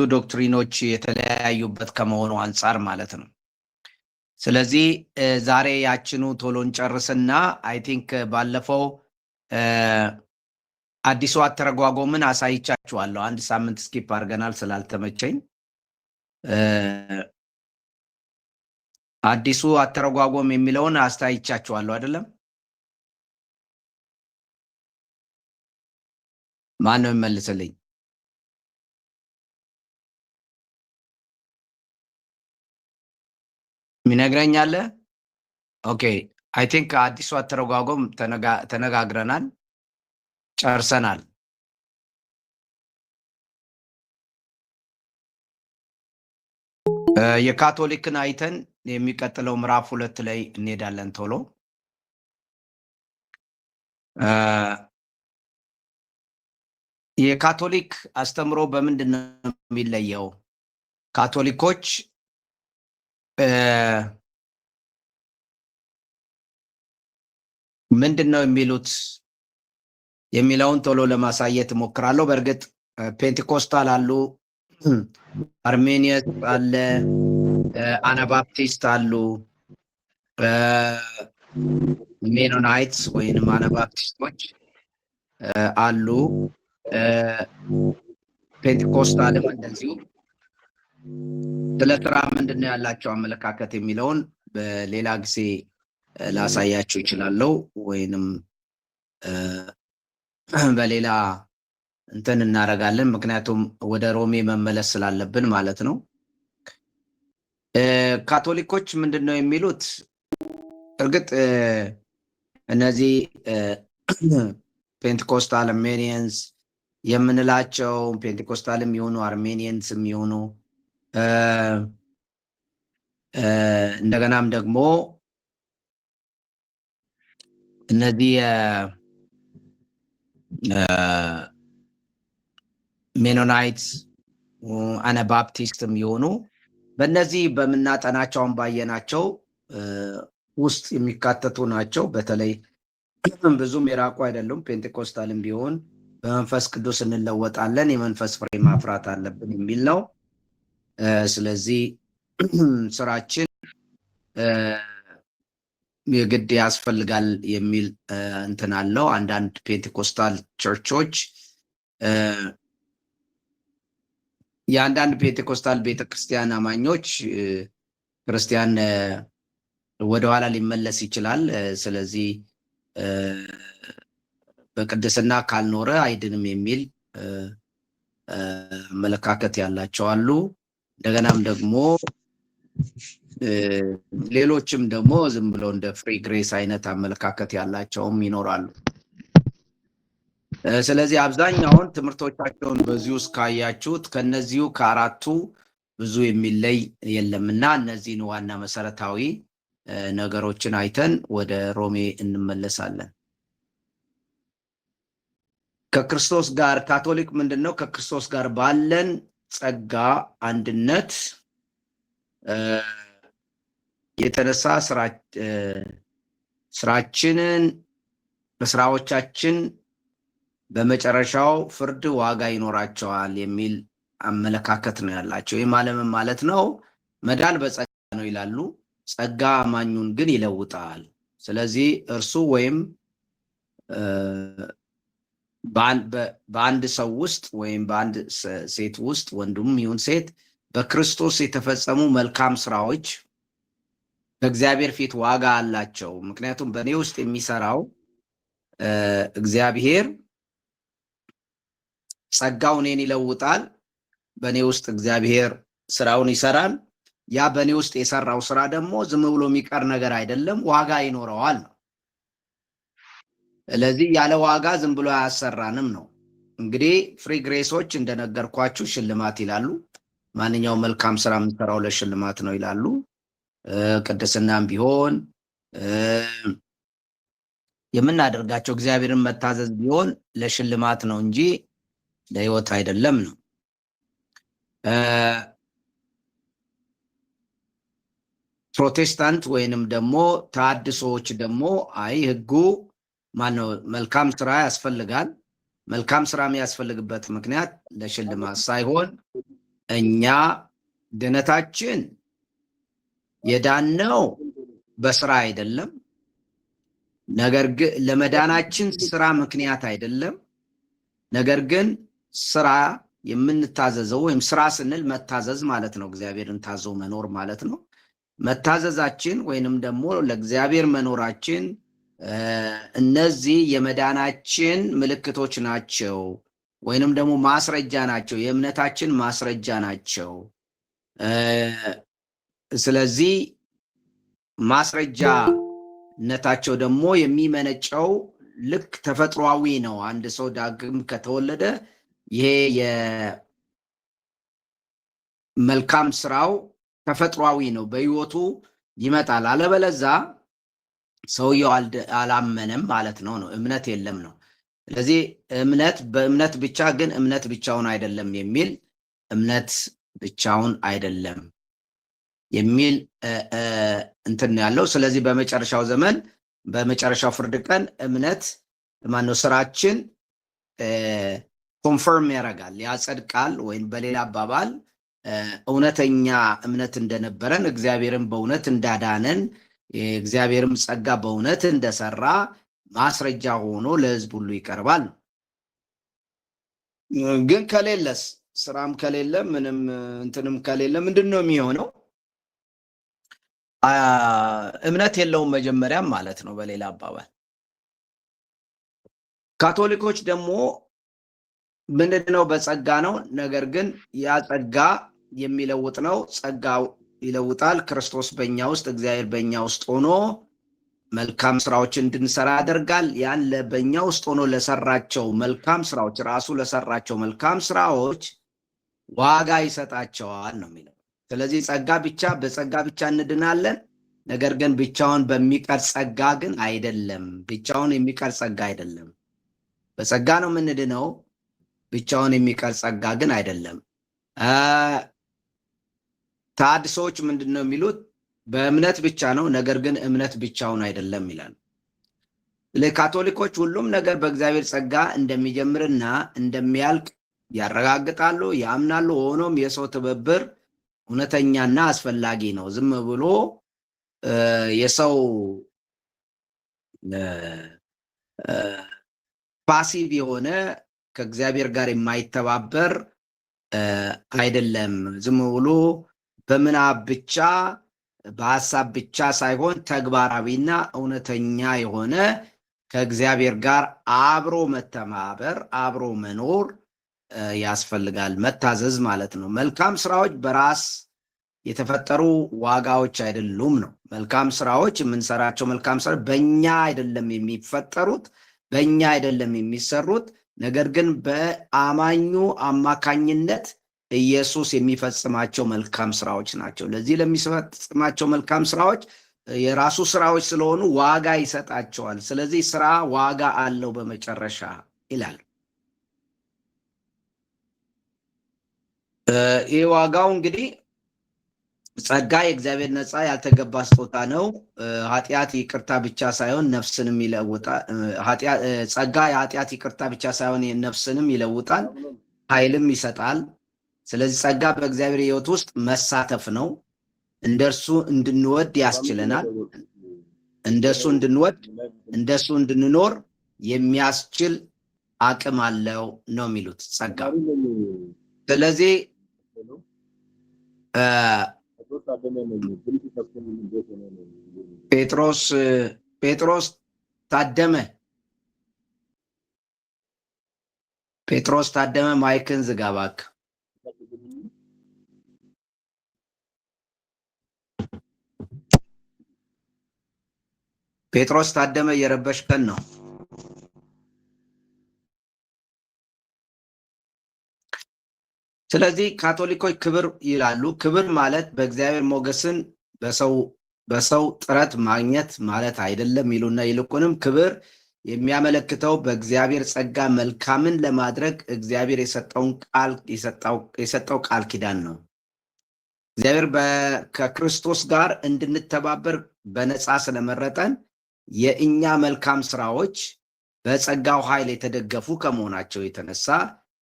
ዶክትሪኖች የተለያዩበት ከመሆኑ አንፃር ማለት ነው። ስለዚህ ዛሬ ያችኑ ቶሎን ጨርስና አይ ቲንክ ባለፈው አዲሱ አተረጓጎምን አሳይቻችኋለሁ። አንድ ሳምንት ስኪፕ አድርገናል ስላልተመቸኝ። አዲሱ አተረጓጎም የሚለውን አስተያይቻችኋለሁ አይደለም? ማን ነው የሚመልስልኝ? ሚነግረኛለ? ኦኬ አይ ቲንክ አዲሱ አተረጓጎም ተነጋግረናል፣ ጨርሰናል። የካቶሊክን አይተን የሚቀጥለው ምዕራፍ 2 ላይ እንሄዳለን ቶሎ። የካቶሊክ አስተምሮ በምንድን ነው የሚለየው? ካቶሊኮች ምንድን ነው የሚሉት የሚለውን ቶሎ ለማሳየት እሞክራለሁ። በእርግጥ ፔንቴኮስታል አሉ፣ አርሜኒየስ አለ፣ አናባፕቲስት አሉ፣ ሜኖናይትስ ወይንም አናባፕቲስቶች አሉ፣ ፔንቴኮስታልም እንደዚሁ። ስለ ስራ ምንድን ነው ያላቸው አመለካከት የሚለውን በሌላ ጊዜ ላሳያችሁ ይችላለሁ፣ ወይንም በሌላ እንትን እናደርጋለን። ምክንያቱም ወደ ሮሜ መመለስ ስላለብን ማለት ነው። ካቶሊኮች ምንድን ነው የሚሉት? እርግጥ እነዚህ ፔንቴኮስታል አርሜኒየንስ የምንላቸው ፔንቴኮስታልም የሆኑ አርሜኒየንስም የሆኑ እንደገናም ደግሞ እነዚህ ሜኖናይትስ አናባፕቲስትም የሆኑ በእነዚህ በምናጠናቸውን ባየናቸው ውስጥ የሚካተቱ ናቸው። በተለይ ብዙም የራቁ አይደሉም። ፔንቴኮስታልም ቢሆን በመንፈስ ቅዱስ እንለወጣለን፣ የመንፈስ ፍሬ ማፍራት አለብን የሚል ነው። ስለዚህ ስራችን የግድ ያስፈልጋል የሚል እንትን አለው። አንዳንድ ፔንቴኮስታል ቸርቾች የአንዳንድ ፔንቴኮስታል ቤተክርስቲያን አማኞች ክርስቲያን ወደኋላ ሊመለስ ይችላል፣ ስለዚህ በቅድስና ካልኖረ አይድንም የሚል አመለካከት ያላቸው አሉ። እንደገናም ደግሞ ሌሎችም ደግሞ ዝም ብሎ እንደ ፍሪ ግሬስ አይነት አመለካከት ያላቸውም ይኖራሉ። ስለዚህ አብዛኛውን ትምህርቶቻቸውን በዚሁ ውስጥ ካያችሁት ከነዚሁ ከአራቱ ብዙ የሚለይ የለምና እነዚህን ዋና መሰረታዊ ነገሮችን አይተን ወደ ሮሜ እንመለሳለን። ከክርስቶስ ጋር ካቶሊክ ምንድነው? ከክርስቶስ ጋር ባለን ጸጋ አንድነት የተነሳ ስራችንን በስራዎቻችን በመጨረሻው ፍርድ ዋጋ ይኖራቸዋል የሚል አመለካከት ነው ያላቸው። ይህ ማለት ነው መዳን በጸጋ ነው ይላሉ። ጸጋ አማኙን ግን ይለውጣል። ስለዚህ እርሱ ወይም በአንድ ሰው ውስጥ ወይም በአንድ ሴት ውስጥ ወንዱም ይሁን ሴት በክርስቶስ የተፈጸሙ መልካም ስራዎች በእግዚአብሔር ፊት ዋጋ አላቸው። ምክንያቱም በእኔ ውስጥ የሚሰራው እግዚአብሔር ጸጋው እኔን ይለውጣል። በእኔ ውስጥ እግዚአብሔር ስራውን ይሰራል። ያ በእኔ ውስጥ የሰራው ስራ ደግሞ ዝም ብሎ የሚቀር ነገር አይደለም፣ ዋጋ ይኖረዋል ነው። ስለዚህ ያለ ዋጋ ዝም ብሎ አያሰራንም ነው። እንግዲህ ፍሪ ግሬሶች እንደነገርኳችሁ ሽልማት ይላሉ። ማንኛውም መልካም ስራ የምንሰራው ለሽልማት ነው ይላሉ። ቅድስናም ቢሆን የምናደርጋቸው እግዚአብሔርን መታዘዝ ቢሆን ለሽልማት ነው እንጂ ለህይወት አይደለም ነው። ፕሮቴስታንት ወይንም ደግሞ ተሐድሶዎች ደግሞ አይ ህጉ ማነው መልካም ስራ ያስፈልጋል። መልካም ስራ የሚያስፈልግበት ምክንያት ለሽልማት ሳይሆን እኛ ድነታችን የዳነው በስራ አይደለም። ነገር ግን ለመዳናችን ስራ ምክንያት አይደለም። ነገር ግን ስራ የምንታዘዘው ወይም ስራ ስንል መታዘዝ ማለት ነው። እግዚአብሔርን ታዞ መኖር ማለት ነው። መታዘዛችን ወይንም ደግሞ ለእግዚአብሔር መኖራችን እነዚህ የመዳናችን ምልክቶች ናቸው ወይንም ደግሞ ማስረጃ ናቸው፣ የእምነታችን ማስረጃ ናቸው። ስለዚህ ማስረጃነታቸው ደግሞ የሚመነጨው ልክ ተፈጥሯዊ ነው። አንድ ሰው ዳግም ከተወለደ ይሄ የመልካም ስራው ተፈጥሯዊ ነው፣ በህይወቱ ይመጣል። አለበለዛ ሰውየው አላመነም ማለት ነው። እምነት የለም ነው። ስለዚህ እምነት በእምነት ብቻ ግን እምነት ብቻውን አይደለም የሚል እምነት ብቻውን አይደለም የሚል እንትን ያለው። ስለዚህ በመጨረሻው ዘመን በመጨረሻው ፍርድ ቀን እምነት ማነው ስራችን ኮንፈርም ያደርጋል፣ ያጸድቃል። ወይም በሌላ አባባል እውነተኛ እምነት እንደነበረን እግዚአብሔርን በእውነት እንዳዳነን የእግዚአብሔርም ጸጋ በእውነት እንደሰራ ማስረጃ ሆኖ ለህዝብ ሁሉ ይቀርባል። ግን ከሌለስ ስራም ከሌለ ምንም እንትንም ከሌለ ምንድን ነው የሚሆነው? እምነት የለውም መጀመሪያም ማለት ነው በሌላ አባባል። ካቶሊኮች ደግሞ ምንድነው? በጸጋ ነው። ነገር ግን ያ ጸጋ የሚለውጥ ነው። ጸጋው ይለውጣል። ክርስቶስ በእኛ ውስጥ እግዚአብሔር በእኛ ውስጥ ሆኖ መልካም ስራዎችን እንድንሰራ ያደርጋል። ያን በእኛ ውስጥ ሆኖ ለሰራቸው መልካም ስራዎች ራሱ ለሰራቸው መልካም ስራዎች ዋጋ ይሰጣቸዋል ነው የሚለው። ስለዚህ ጸጋ ብቻ በጸጋ ብቻ እንድናለን። ነገር ግን ብቻውን በሚቀር ጸጋ ግን አይደለም። ብቻውን የሚቀር ጸጋ አይደለም። በጸጋ ነው የምንድነው። ብቻውን የሚቀር ጸጋ ግን አይደለም። ተሐድሶዎች ምንድን ነው የሚሉት? በእምነት ብቻ ነው፣ ነገር ግን እምነት ብቻውን አይደለም ይላል። ለካቶሊኮች ሁሉም ነገር በእግዚአብሔር ጸጋ እንደሚጀምርና እንደሚያልቅ ያረጋግጣሉ፣ ያምናሉ። ሆኖም የሰው ትብብር እውነተኛና አስፈላጊ ነው። ዝም ብሎ የሰው ፓሲቭ የሆነ ከእግዚአብሔር ጋር የማይተባበር አይደለም። ዝም ብሎ በምናብ ብቻ በሐሳብ ብቻ ሳይሆን ተግባራዊና እውነተኛ የሆነ ከእግዚአብሔር ጋር አብሮ መተባበር፣ አብሮ መኖር ያስፈልጋል። መታዘዝ ማለት ነው። መልካም ስራዎች በራስ የተፈጠሩ ዋጋዎች አይደሉም ነው። መልካም ስራዎች የምንሰራቸው መልካም ስራዎች በእኛ አይደለም የሚፈጠሩት፣ በእኛ አይደለም የሚሰሩት። ነገር ግን በአማኙ አማካኝነት ኢየሱስ የሚፈጽማቸው መልካም ስራዎች ናቸው። ለዚህ ለሚፈጽማቸው መልካም ስራዎች የራሱ ስራዎች ስለሆኑ ዋጋ ይሰጣቸዋል። ስለዚህ ስራ ዋጋ አለው በመጨረሻ ይላል። ይህ ዋጋው እንግዲህ ጸጋ የእግዚአብሔር ነፃ ያልተገባ ስጦታ ነው። ኃጢአት ይቅርታ ብቻ ሳይሆን ነፍስንም ይለውጣል። ጸጋ የኃጢአት ይቅርታ ብቻ ሳይሆን ነፍስንም ይለውጣል፣ ኃይልም ይሰጣል። ስለዚህ ጸጋ በእግዚአብሔር ሕይወት ውስጥ መሳተፍ ነው። እንደርሱ እንድንወድ ያስችለናል። እንደሱ እንድንወድ እንደሱ እንድንኖር የሚያስችል አቅም አለው ነው የሚሉት ጸጋ። ስለዚህ ጴጥሮስ ታደመ ማይክን ዝጋ እባክህ። ጴጥሮስ ታደመ እየረበሽከን ነው። ስለዚህ ካቶሊኮች ክብር ይላሉ። ክብር ማለት በእግዚአብሔር ሞገስን በሰው ጥረት ማግኘት ማለት አይደለም ይሉና ይልቁንም ክብር የሚያመለክተው በእግዚአብሔር ጸጋ መልካምን ለማድረግ እግዚአብሔር የሰጠው ቃል ኪዳን ነው። እግዚአብሔር ከክርስቶስ ጋር እንድንተባበር በነፃ ስለመረጠን የእኛ መልካም ስራዎች በጸጋው ኃይል የተደገፉ ከመሆናቸው የተነሳ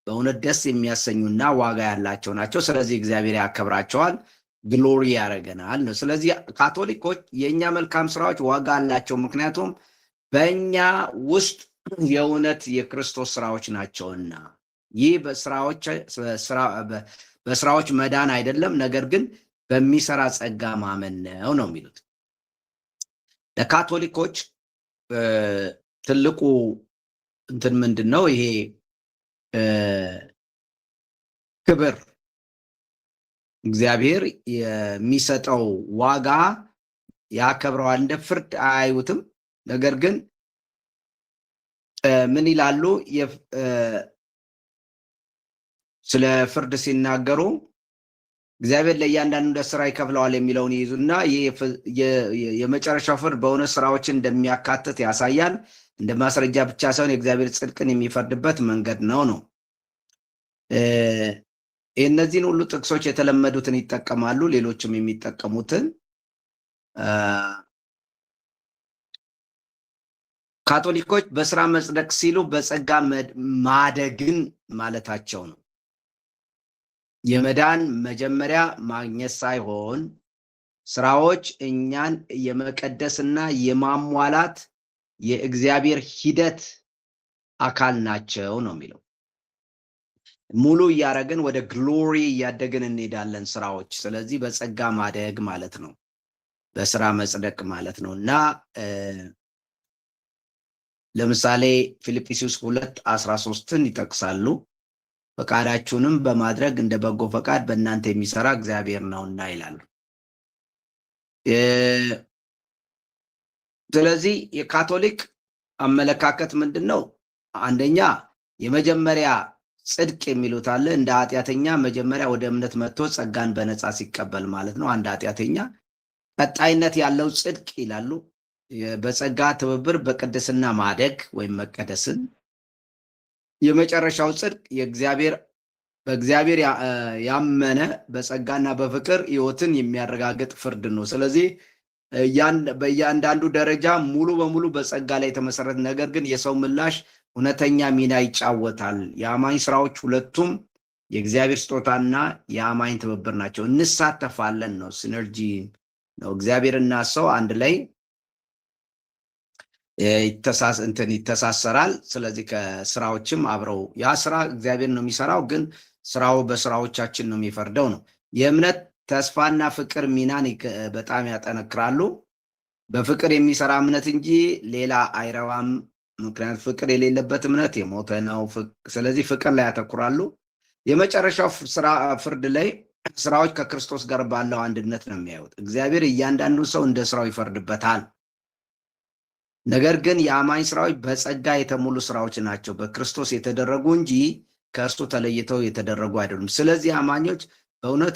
በእውነት ደስ የሚያሰኙና ዋጋ ያላቸው ናቸው። ስለዚህ እግዚአብሔር ያከብራቸዋል፣ ግሎሪ ያደርገናል ነው። ስለዚህ ካቶሊኮች የእኛ መልካም ስራዎች ዋጋ አላቸው፣ ምክንያቱም በእኛ ውስጥ የእውነት የክርስቶስ ስራዎች ናቸውና። ይህ በስራዎች መዳን አይደለም፣ ነገር ግን በሚሰራ ጸጋ ማመን ነው ነው የሚሉት ለካቶሊኮች። ትልቁ እንትን ምንድን ነው? ይሄ ክብር እግዚአብሔር የሚሰጠው ዋጋ ያከብረዋል። እንደ ፍርድ አያዩትም። ነገር ግን ምን ይላሉ? ስለ ፍርድ ሲናገሩ እግዚአብሔር ለእያንዳንዱ እንደ ስራ ይከፍለዋል የሚለውን ይይዙና የመጨረሻው ፍርድ በእውነት ስራዎችን እንደሚያካትት ያሳያል። እንደ ማስረጃ ብቻ ሳይሆን የእግዚአብሔር ጽድቅን የሚፈርድበት መንገድ ነው ነው። እነዚህን ሁሉ ጥቅሶች የተለመዱትን ይጠቀማሉ፣ ሌሎችም የሚጠቀሙትን። ካቶሊኮች በስራ መጽደቅ ሲሉ በጸጋ ማደግን ማለታቸው ነው። የመዳን መጀመሪያ ማግኘት ሳይሆን ስራዎች እኛን የመቀደስና የማሟላት የእግዚአብሔር ሂደት አካል ናቸው ነው የሚለው። ሙሉ እያደረግን ወደ ግሎሪ እያደግን እንሄዳለን ስራዎች። ስለዚህ በጸጋ ማደግ ማለት ነው፣ በስራ መጽደቅ ማለት ነው። እና ለምሳሌ ፊልጵስዩስ 2:13 ይጠቅሳሉ። ፈቃዳችሁንም በማድረግ እንደ በጎ ፈቃድ በእናንተ የሚሰራ እግዚአብሔር ነውና ይላሉ። ስለዚህ የካቶሊክ አመለካከት ምንድን ነው? አንደኛ የመጀመሪያ ጽድቅ የሚሉት አለ። እንደ ኃጢአተኛ መጀመሪያ ወደ እምነት መጥቶ ጸጋን በነፃ ሲቀበል ማለት ነው። አንድ ኃጢአተኛ ቀጣይነት ያለው ጽድቅ ይላሉ። በጸጋ ትብብር በቅድስና ማደግ ወይም መቀደስን። የመጨረሻው ጽድቅ በእግዚአብሔር ያመነ በጸጋና በፍቅር ሕይወትን የሚያረጋግጥ ፍርድ ነው። ስለዚህ በእያንዳንዱ ደረጃ ሙሉ በሙሉ በጸጋ ላይ የተመሰረተ፣ ነገር ግን የሰው ምላሽ እውነተኛ ሚና ይጫወታል። የአማኝ ስራዎች ሁለቱም የእግዚአብሔር ስጦታና የአማኝ ትብብር ናቸው። እንሳተፋለን ነው፣ ሲነርጂ ነው። እግዚአብሔርና ሰው አንድ ላይ ይተሳሰራል። ስለዚህ ከስራዎችም አብረው ያ ስራ እግዚአብሔር ነው የሚሰራው፣ ግን ስራው በስራዎቻችን ነው የሚፈርደው ነው። የእምነት ተስፋና ፍቅር ሚናን በጣም ያጠነክራሉ። በፍቅር የሚሰራ እምነት እንጂ ሌላ አይረባም። ምክንያት ፍቅር የሌለበት እምነት የሞተ ነው። ስለዚህ ፍቅር ላይ ያተኩራሉ። የመጨረሻው ፍርድ ላይ ስራዎች ከክርስቶስ ጋር ባለው አንድነት ነው የሚያዩት። እግዚአብሔር እያንዳንዱ ሰው እንደ ስራው ይፈርድበታል። ነገር ግን የአማኝ ስራዎች በጸጋ የተሞሉ ስራዎች ናቸው፣ በክርስቶስ የተደረጉ እንጂ ከእርሱ ተለይተው የተደረጉ አይደሉም። ስለዚህ አማኞች በእውነት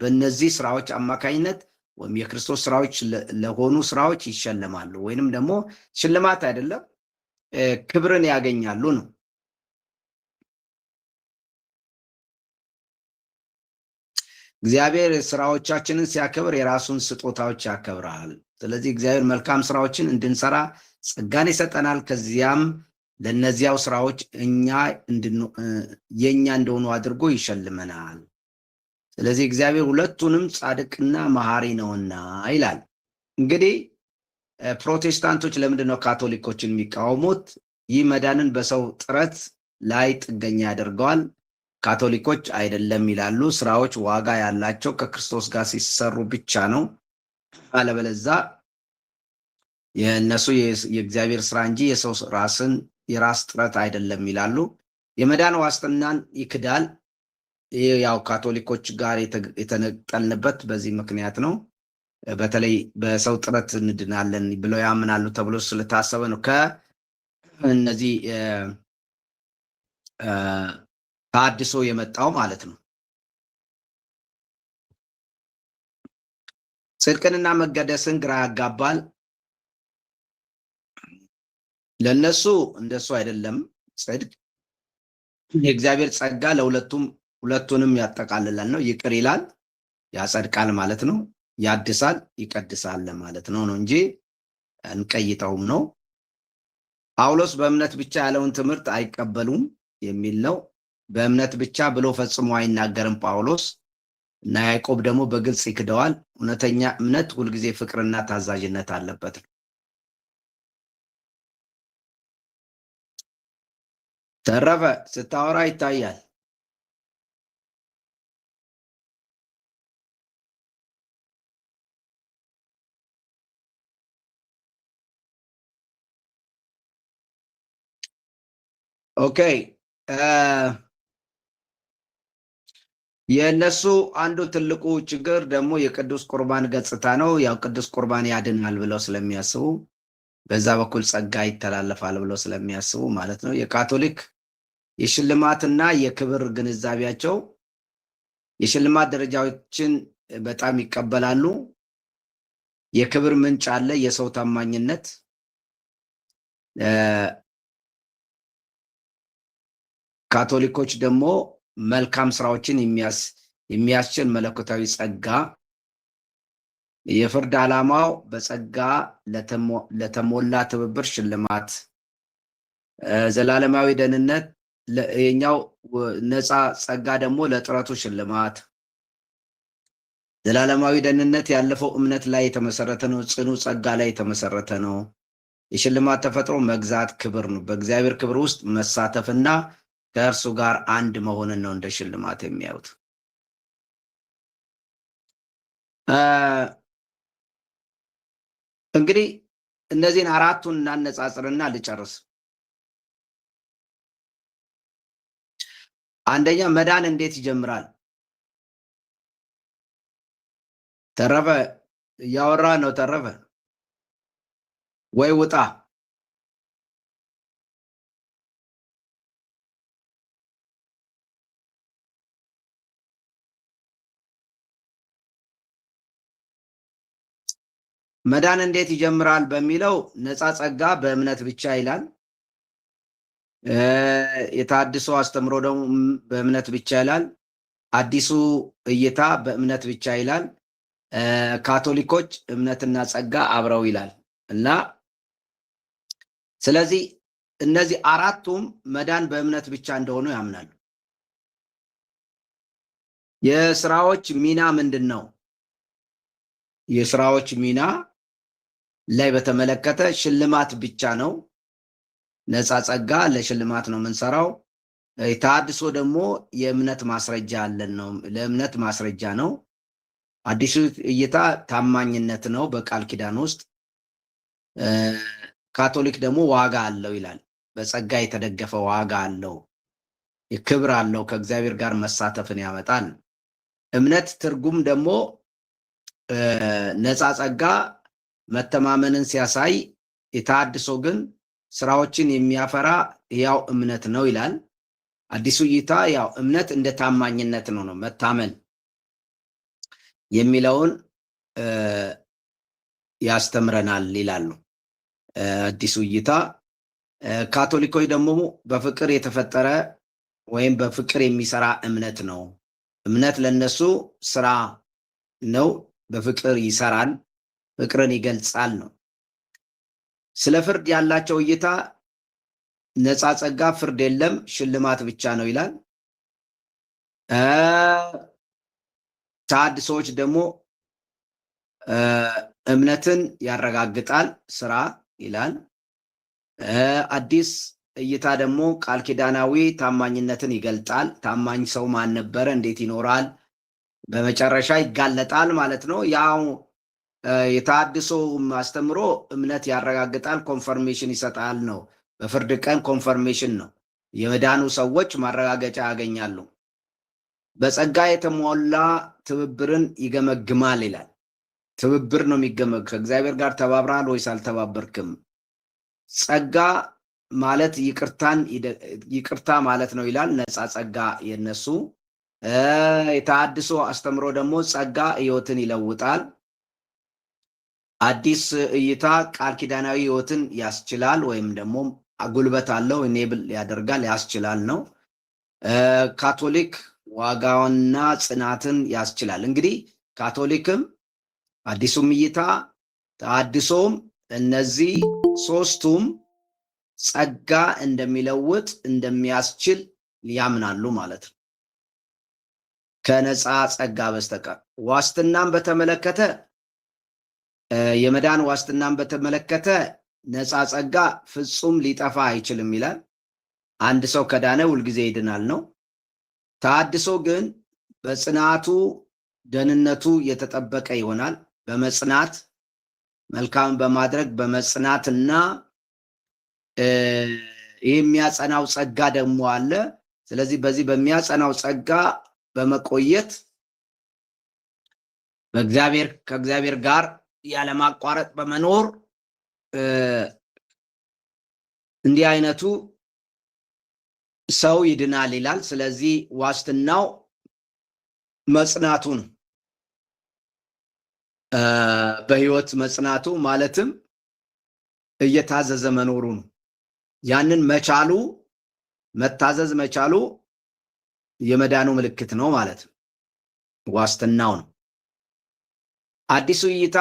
በእነዚህ ስራዎች አማካኝነት ወይም የክርስቶስ ስራዎች ለሆኑ ስራዎች ይሸለማሉ፣ ወይንም ደግሞ ሽልማት አይደለም ክብርን ያገኛሉ ነው። እግዚአብሔር ስራዎቻችንን ሲያከብር የራሱን ስጦታዎች ያከብራል። ስለዚህ እግዚአብሔር መልካም ስራዎችን እንድንሰራ ጸጋን ይሰጠናል። ከዚያም ለእነዚያው ስራዎች የእኛ እንደሆኑ አድርጎ ይሸልመናል። ስለዚህ እግዚአብሔር ሁለቱንም ጻድቅና መሐሪ ነውና ይላል። እንግዲህ ፕሮቴስታንቶች ለምንድን ነው ካቶሊኮችን የሚቃወሙት? ይህ መዳንን በሰው ጥረት ላይ ጥገኛ ያደርገዋል። ካቶሊኮች አይደለም ይላሉ። ስራዎች ዋጋ ያላቸው ከክርስቶስ ጋር ሲሰሩ ብቻ ነው፣ አለበለዛ የእነሱ የእግዚአብሔር ስራ እንጂ የሰው የራስ ጥረት አይደለም ይላሉ። የመዳን ዋስትናን ይክዳል። ይህ ያው ካቶሊኮች ጋር የተነጠልንበት በዚህ ምክንያት ነው። በተለይ በሰው ጥረት እንድናለን ብለው ያምናሉ ተብሎ ስለታሰበ ነው። ከእነዚህ ታድሶ የመጣው ማለት ነው። ጽድቅንና መቀደስን ግራ ያጋባል። ለነሱ እንደሱ አይደለም። ጽድቅ የእግዚአብሔር ጸጋ ሁለቱንም ያጠቃልላል ነው። ይቅር ይላል፣ ያጸድቃል ማለት ነው። ያድሳል፣ ይቀድሳል ማለት ነው እንጂ እንቀይጠውም ነው። ጳውሎስ በእምነት ብቻ ያለውን ትምህርት አይቀበሉም የሚል ነው። በእምነት ብቻ ብሎ ፈጽሞ አይናገርም ጳውሎስ እና ያዕቆብ ደግሞ በግልጽ ይክደዋል። እውነተኛ እምነት ሁልጊዜ ፍቅርና ታዛዥነት አለበት። ተረፈ ስታወራ ይታያል። ኦኬ የእነሱ አንዱ ትልቁ ችግር ደግሞ የቅዱስ ቁርባን ገጽታ ነው። ያው ቅዱስ ቁርባን ያድናል ብለው ስለሚያስቡ በዛ በኩል ጸጋ ይተላለፋል ብለው ስለሚያስቡ ማለት ነው። የካቶሊክ የሽልማትና የክብር ግንዛቤያቸው የሽልማት ደረጃዎችን በጣም ይቀበላሉ። የክብር ምንጭ አለ፣ የሰው ታማኝነት። ካቶሊኮች ደግሞ መልካም ስራዎችን የሚያስችል መለኮታዊ ጸጋ፣ የፍርድ ዓላማው በጸጋ ለተሞላ ትብብር ሽልማት፣ ዘላለማዊ ደህንነት፣ የኛው ነፃ ጸጋ ደግሞ ለጥረቱ ሽልማት፣ ዘላለማዊ ደህንነት ያለፈው እምነት ላይ የተመሰረተ ነው፣ ጽኑ ጸጋ ላይ የተመሰረተ ነው። የሽልማት ተፈጥሮ መግዛት ክብር ነው። በእግዚአብሔር ክብር ውስጥ መሳተፍና ከእርሱ ጋር አንድ መሆንን ነው እንደ ሽልማት የሚያዩት። እንግዲህ እነዚህን አራቱን እናነጻጽርና ልጨርስ። አንደኛ መዳን እንዴት ይጀምራል? ተረፈ እያወራ ነው። ተረፈ ወይ ውጣ። መዳን እንዴት ይጀምራል በሚለው ነፃ ጸጋ በእምነት ብቻ ይላል። የታድሶ አስተምሮ ደግሞ በእምነት ብቻ ይላል። አዲሱ እይታ በእምነት ብቻ ይላል። ካቶሊኮች እምነትና ጸጋ አብረው ይላል እና ስለዚህ እነዚህ አራቱም መዳን በእምነት ብቻ እንደሆኑ ያምናሉ። የስራዎች ሚና ምንድን ነው? የስራዎች ሚና ላይ በተመለከተ ሽልማት ብቻ ነው። ነፃ ጸጋ ለሽልማት ነው የምንሰራው። ተሐድሶ ደግሞ የእምነት ማስረጃ አለን ነው፣ ለእምነት ማስረጃ ነው። አዲሱ እይታ ታማኝነት ነው በቃል ኪዳን ውስጥ። ካቶሊክ ደግሞ ዋጋ አለው ይላል። በጸጋ የተደገፈ ዋጋ አለው፣ ክብር አለው፣ ከእግዚአብሔር ጋር መሳተፍን ያመጣል። እምነት ትርጉም ደግሞ ነፃ ጸጋ መተማመንን ሲያሳይ፣ የተሐድሶ ግን ስራዎችን የሚያፈራ ያው እምነት ነው ይላል። አዲሱ እይታ ያው እምነት እንደ ታማኝነት ነው መታመን የሚለውን ያስተምረናል ይላሉ አዲሱ እይታ። ካቶሊኮች ደግሞ በፍቅር የተፈጠረ ወይም በፍቅር የሚሰራ እምነት ነው። እምነት ለነሱ ስራ ነው፣ በፍቅር ይሰራል፣ ፍቅርን ይገልጻል ነው። ስለ ፍርድ ያላቸው እይታ ነፃ ጸጋ ፍርድ የለም ሽልማት ብቻ ነው ይላል። ተሐድሶዎች ደግሞ እምነትን ያረጋግጣል ስራ ይላል። አዲስ እይታ ደግሞ ቃል ኪዳናዊ ታማኝነትን ይገልጣል። ታማኝ ሰው ማን ነበረ? እንዴት ይኖራል? በመጨረሻ ይጋለጣል ማለት ነው። ያው የተሐድሶ አስተምሮ እምነት ያረጋግጣል፣ ኮንፈርሜሽን ይሰጣል ነው። በፍርድ ቀን ኮንፈርሜሽን ነው፣ የመዳኑ ሰዎች ማረጋገጫ ያገኛሉ። በጸጋ የተሞላ ትብብርን ይገመግማል ይላል። ትብብር ነው የሚገመግ። ከእግዚአብሔር ጋር ተባብራል ወይስ አልተባበርክም? ጸጋ ማለት ይቅርታ ማለት ነው ይላል። ነፃ ጸጋ የነሱ። የተሐድሶ አስተምሮ ደግሞ ጸጋ ሕይወትን ይለውጣል። አዲስ እይታ ቃል ኪዳናዊ ሕይወትን ያስችላል ወይም ደግሞ ጉልበት አለው፣ ኢኔብል ያደርጋል፣ ያስችላል ነው። ካቶሊክ ዋጋውና ጽናትን ያስችላል። እንግዲህ ካቶሊክም አዲሱም እይታ ተሐድሶም እነዚህ ሶስቱም ጸጋ እንደሚለውጥ እንደሚያስችል ያምናሉ ማለት ነው። ከነፃ ጸጋ በስተቀር ዋስትናን በተመለከተ የመዳን ዋስትናን በተመለከተ ነፃ ጸጋ ፍጹም ሊጠፋ አይችልም ይላል። አንድ ሰው ከዳነ ሁልጊዜ ይድናል ነው። ተሐድሶ ግን በጽናቱ ደህንነቱ የተጠበቀ ይሆናል። በመጽናት መልካም በማድረግ በመጽናትና ይህ የሚያጸናው ጸጋ ደግሞ አለ። ስለዚህ በዚህ በሚያጸናው ጸጋ በመቆየት ከእግዚአብሔር ጋር ያለማቋረጥ በመኖር እንዲህ አይነቱ ሰው ይድናል ይላል። ስለዚህ ዋስትናው መጽናቱ ነው። በህይወት መጽናቱ ማለትም እየታዘዘ መኖሩ ነው። ያንን መቻሉ መታዘዝ መቻሉ የመዳኑ ምልክት ነው ማለት ነው። ዋስትናው ነው። አዲሱ እይታ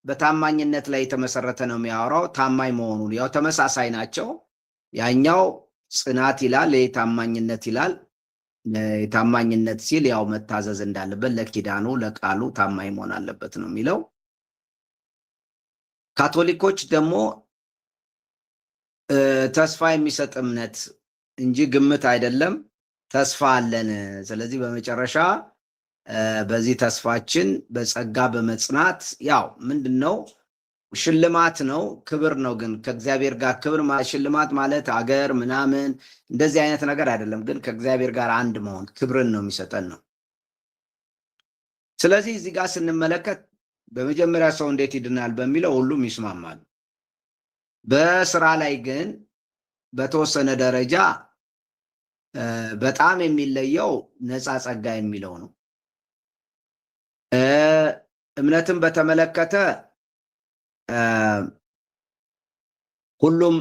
በታማኝነት ላይ የተመሰረተ ነው የሚያወራው። ታማኝ መሆኑን ያው ተመሳሳይ ናቸው። ያኛው ጽናት ይላል፣ ታማኝነት ይላል። ታማኝነት ሲል ያው መታዘዝ እንዳለበት ለኪዳኑ ለቃሉ ታማኝ መሆን አለበት ነው የሚለው። ካቶሊኮች ደግሞ ተስፋ የሚሰጥ እምነት እንጂ ግምት አይደለም፣ ተስፋ አለን። ስለዚህ በመጨረሻ በዚህ ተስፋችን በጸጋ በመጽናት ያው ምንድነው ሽልማት ነው፣ ክብር ነው። ግን ከእግዚአብሔር ጋር ክብር ሽልማት ማለት አገር ምናምን እንደዚህ አይነት ነገር አይደለም። ግን ከእግዚአብሔር ጋር አንድ መሆን ክብርን ነው የሚሰጠን ነው። ስለዚህ እዚህ ጋር ስንመለከት በመጀመሪያ ሰው እንዴት ይድናል በሚለው ሁሉም ይስማማሉ። በስራ ላይ ግን በተወሰነ ደረጃ በጣም የሚለየው ነፃ ጸጋ የሚለው ነው። እምነትን በተመለከተ ሁሉም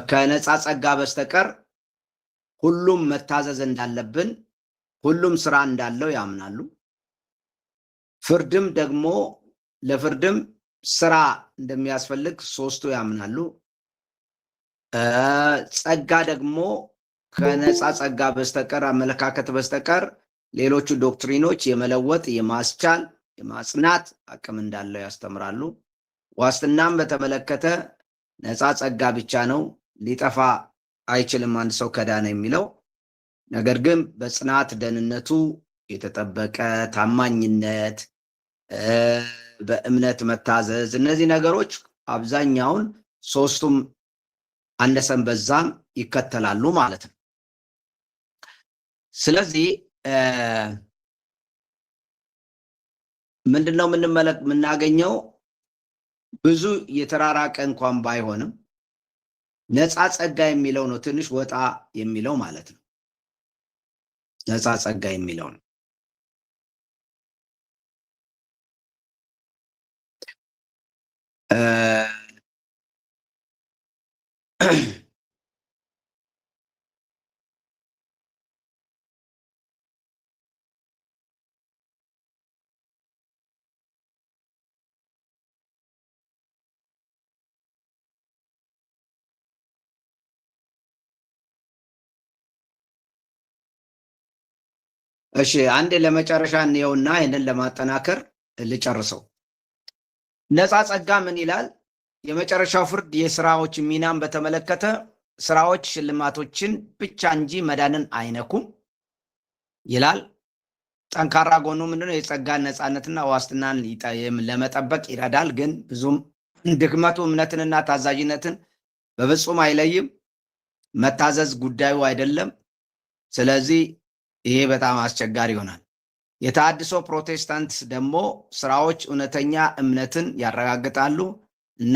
ከነፃ ጸጋ በስተቀር ሁሉም መታዘዝ እንዳለብን፣ ሁሉም ስራ እንዳለው ያምናሉ። ፍርድም ደግሞ ለፍርድም ስራ እንደሚያስፈልግ ሶስቱ ያምናሉ። ጸጋ ደግሞ ከነፃ ጸጋ በስተቀር አመለካከት በስተቀር ሌሎቹ ዶክትሪኖች የመለወጥ የማስቻል የማጽናት አቅም እንዳለው ያስተምራሉ። ዋስትናም በተመለከተ ነፃ ጸጋ ብቻ ነው፣ ሊጠፋ አይችልም አንድ ሰው ከዳነ የሚለው ነገር ግን በጽናት ደህንነቱ የተጠበቀ ታማኝነት፣ በእምነት መታዘዝ፣ እነዚህ ነገሮች አብዛኛውን ሶስቱም አነሰን በዛም ይከተላሉ ማለት ነው። ስለዚህ ምንድነው የምናገኘው? ብዙ የተራራቀ እንኳን ባይሆንም ነፃ ጸጋ የሚለው ነው ትንሽ ወጣ የሚለው ማለት ነው። ነፃ ጸጋ የሚለው ነው። እሺ አንድ ለመጨረሻ እንየውና ይህንን ለማጠናከር ልጨርሰው። ነፃ ጸጋ ምን ይላል? የመጨረሻው ፍርድ የስራዎች ሚናን በተመለከተ ስራዎች ሽልማቶችን ብቻ እንጂ መዳንን አይነኩም ይላል። ጠንካራ ጎኑ ምንድነው? የጸጋን ነፃነትና ዋስትናን ለመጠበቅ ይረዳል። ግን ብዙም ድክመቱ እምነትንና ታዛዥነትን በፍጹም አይለይም። መታዘዝ ጉዳዩ አይደለም። ስለዚህ ይሄ በጣም አስቸጋሪ ይሆናል። የተሐድሶ ፕሮቴስታንት ደግሞ ስራዎች እውነተኛ እምነትን ያረጋግጣሉ እና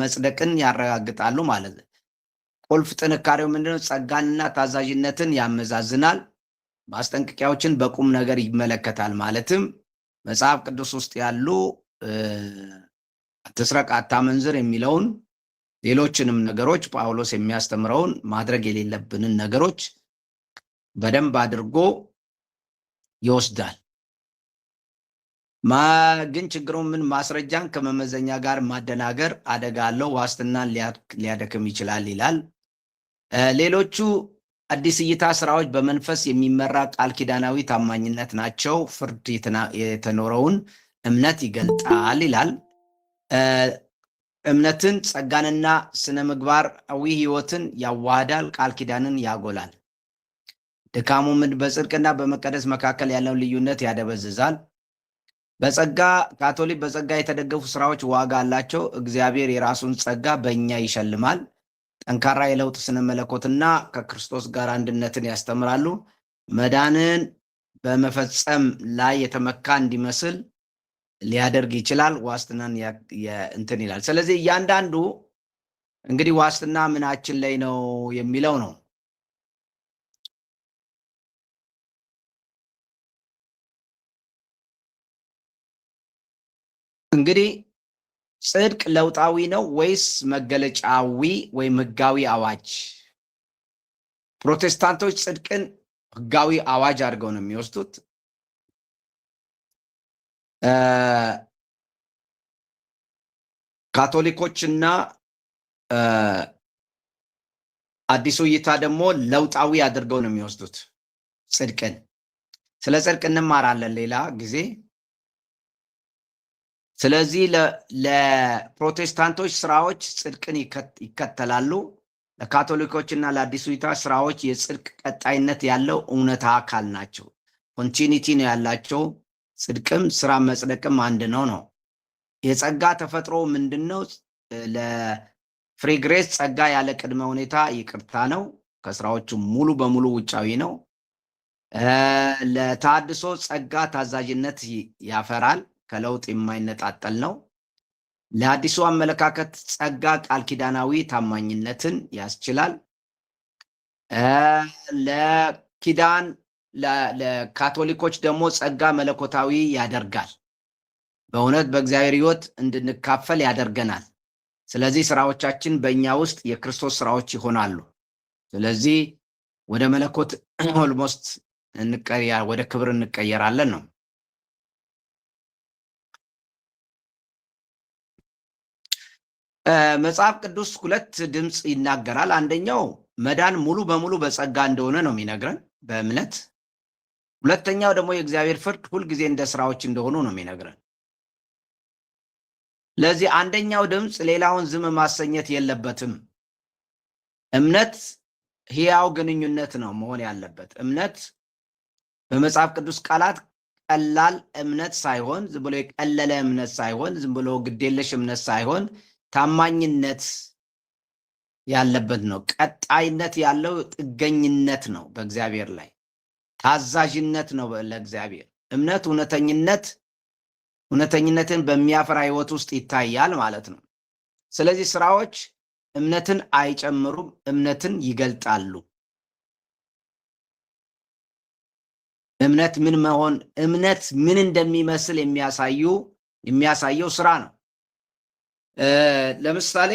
መጽደቅን ያረጋግጣሉ ማለት ነው። ቁልፍ ጥንካሬው ምንድነው? ጸጋንና ታዛዥነትን ያመዛዝናል። ማስጠንቀቂያዎችን በቁም ነገር ይመለከታል። ማለትም መጽሐፍ ቅዱስ ውስጥ ያሉ አትስረቅ፣ አታመንዝር የሚለውን ሌሎችንም ነገሮች ጳውሎስ የሚያስተምረውን ማድረግ የሌለብንን ነገሮች በደንብ አድርጎ ይወስዳል። ግን ችግሩ ምን? ማስረጃን ከመመዘኛ ጋር ማደናገር አደጋ አለው፣ ዋስትናን ሊያደክም ይችላል ይላል። ሌሎቹ አዲስ እይታ ስራዎች በመንፈስ የሚመራ ቃል ኪዳናዊ ታማኝነት ናቸው። ፍርድ የተኖረውን እምነት ይገልጣል ይላል። እምነትን፣ ጸጋንና ስነ ምግባራዊ ህይወትን ያዋህዳል። ቃል ኪዳንን ያጎላል። ድካሙ በጽድቅና በመቀደስ መካከል ያለውን ልዩነት ያደበዝዛል። በጸጋ ካቶሊክ በጸጋ የተደገፉ ስራዎች ዋጋ አላቸው። እግዚአብሔር የራሱን ጸጋ በእኛ ይሸልማል። ጠንካራ የለውጥ ስነ መለኮትና ከክርስቶስ ጋር አንድነትን ያስተምራሉ። መዳንን በመፈጸም ላይ የተመካ እንዲመስል ሊያደርግ ይችላል። ዋስትናን እንትን ይላል። ስለዚህ እያንዳንዱ እንግዲህ ዋስትና ምናችን ላይ ነው የሚለው ነው። እንግዲህ ጽድቅ ለውጣዊ ነው ወይስ መገለጫዊ ወይም ህጋዊ አዋጅ? ፕሮቴስታንቶች ጽድቅን ህጋዊ አዋጅ አድርገው ነው የሚወስዱት። ካቶሊኮችና አዲሱ እይታ ደግሞ ለውጣዊ አድርገው ነው የሚወስዱት ጽድቅን። ስለ ጽድቅ እንማራለን ሌላ ጊዜ። ስለዚህ ለፕሮቴስታንቶች ስራዎች ጽድቅን ይከተላሉ። ለካቶሊኮችና ለአዲሱ እይታ ስራዎች የጽድቅ ቀጣይነት ያለው እውነታ አካል ናቸው። ኮንቲኒቲ ነው ያላቸው። ጽድቅም ስራ መጽደቅም አንድ ነው ነው። የጸጋ ተፈጥሮ ምንድን ነው? ለፍሪ ግሬስ ጸጋ ያለ ቅድመ ሁኔታ ይቅርታ ነው። ከስራዎቹ ሙሉ በሙሉ ውጫዊ ነው። ለተሐድሶ ጸጋ ታዛዥነት ያፈራል። ከለውጥ የማይነጣጠል ነው። ለአዲሱ አመለካከት ጸጋ ቃል ኪዳናዊ ታማኝነትን ያስችላል። ለካቶሊኮች ደግሞ ጸጋ መለኮታዊ ያደርጋል። በእውነት በእግዚአብሔር ሕይወት እንድንካፈል ያደርገናል። ስለዚህ ስራዎቻችን በእኛ ውስጥ የክርስቶስ ስራዎች ይሆናሉ። ስለዚህ ወደ መለኮት ኦልሞስት ወደ ክብር እንቀየራለን ነው። መጽሐፍ ቅዱስ ሁለት ድምፅ ይናገራል። አንደኛው መዳን ሙሉ በሙሉ በጸጋ እንደሆነ ነው የሚነግረን በእምነት። ሁለተኛው ደግሞ የእግዚአብሔር ፍርድ ሁልጊዜ እንደ ስራዎች እንደሆኑ ነው የሚነግረን። ለዚህ አንደኛው ድምፅ ሌላውን ዝም ማሰኘት የለበትም። እምነት ሕያው ግንኙነት ነው መሆን ያለበት። እምነት በመጽሐፍ ቅዱስ ቃላት ቀላል እምነት ሳይሆን፣ ዝም ብሎ የቀለለ እምነት ሳይሆን፣ ዝም ብሎ ግዴለሽ እምነት ሳይሆን ታማኝነት ያለበት ነው። ቀጣይነት ያለው ጥገኝነት ነው በእግዚአብሔር ላይ። ታዛዥነት ነው ለእግዚአብሔር። እምነት እውነተኝነትን በሚያፈራ ህይወት ውስጥ ይታያል ማለት ነው። ስለዚህ ስራዎች እምነትን አይጨምሩም፣ እምነትን ይገልጣሉ። እምነት ምን እንደሚመስል የሚያሳየው ስራ ነው። ለምሳሌ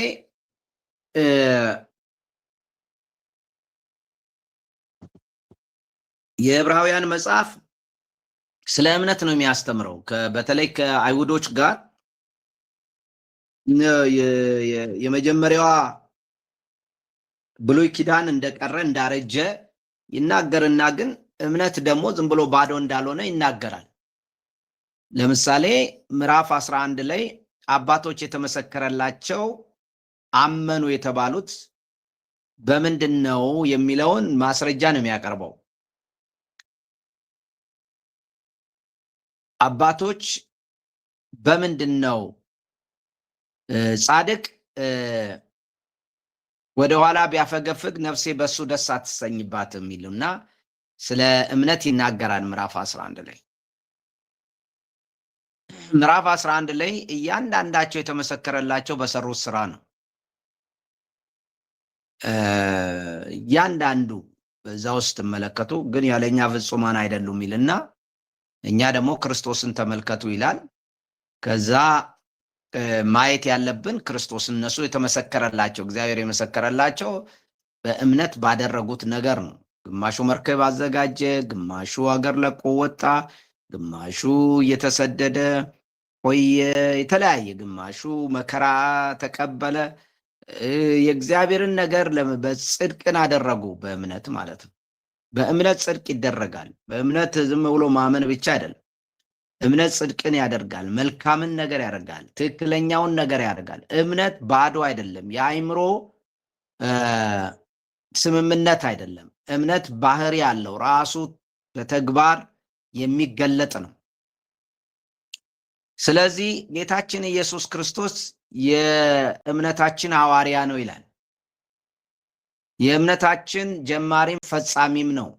የዕብራውያን መጽሐፍ ስለ እምነት ነው የሚያስተምረው። በተለይ ከአይሁዶች ጋር የመጀመሪያዋ ብሉይ ኪዳን እንደቀረ እንዳረጀ ይናገርና ግን እምነት ደግሞ ዝም ብሎ ባዶ እንዳልሆነ ይናገራል። ለምሳሌ ምዕራፍ 11 ላይ አባቶች የተመሰከረላቸው አመኑ የተባሉት በምንድን ነው የሚለውን ማስረጃ ነው የሚያቀርበው። አባቶች በምንድን ነው ጻድቅ ወደኋላ ቢያፈገፍግ ነፍሴ በሱ ደስ አትሰኝባትም የሚሉና ስለ እምነት ይናገራል። ምዕራፍ 11 ላይ ምዕራፍ 11 ላይ እያንዳንዳቸው የተመሰከረላቸው በሰሩት ስራ ነው። እያንዳንዱ በዛ ውስጥ ትመለከቱ ግን ያለኛ ፍጹማን አይደሉም ይልና እኛ ደግሞ ክርስቶስን ተመልከቱ ይላል። ከዛ ማየት ያለብን ክርስቶስ እነሱ የተመሰከረላቸው እግዚአብሔር የመሰከረላቸው በእምነት ባደረጉት ነገር ነው። ግማሹ መርከብ አዘጋጀ፣ ግማሹ ሀገር ለቆ ወጣ፣ ግማሹ እየተሰደደ ቆየ፣ የተለያየ ግማሹ መከራ ተቀበለ፣ የእግዚአብሔርን ነገር በጽድቅን አደረጉ በእምነት ማለት ነው። በእምነት ጽድቅ ይደረጋል። በእምነት ዝም ብሎ ማመን ብቻ አይደለም። እምነት ጽድቅን ያደርጋል፣ መልካምን ነገር ያደርጋል፣ ትክክለኛውን ነገር ያደርጋል። እምነት ባዶ አይደለም፣ የአእምሮ ስምምነት አይደለም። እምነት ባህሪ ያለው ራሱ በተግባር የሚገለጥ ነው። ስለዚህ ጌታችን ኢየሱስ ክርስቶስ የእምነታችን ሐዋርያ ነው ይላል። የእምነታችን ጀማሪም ፈጻሚም ነው።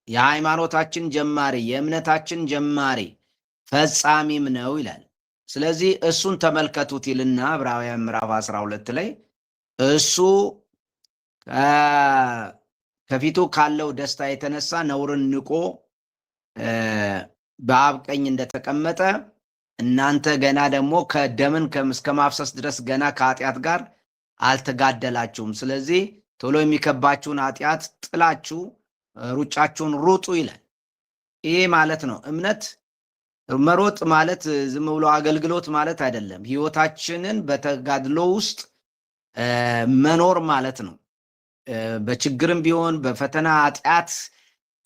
የሃይማኖታችን ጀማሪ፣ የእምነታችን ጀማሪ ፈጻሚም ነው ይላል። ስለዚህ እሱን ተመልከቱት ይልና ዕብራውያን ምዕራፍ 12 ላይ እሱ ከፊቱ ካለው ደስታ የተነሳ ነውርን ንቆ በአብ ቀኝ እንደተቀመጠ እናንተ ገና ደግሞ ከደምን እስከ ማፍሰስ ድረስ ገና ከኃጢአት ጋር አልተጋደላችሁም። ስለዚህ ቶሎ የሚከባችሁን ኃጢአት ጥላችሁ ሩጫችሁን ሩጡ ይላል። ይሄ ማለት ነው እምነት መሮጥ ማለት ዝም ብሎ አገልግሎት ማለት አይደለም። ህይወታችንን በተጋድሎ ውስጥ መኖር ማለት ነው። በችግርም ቢሆን በፈተና ኃጢአት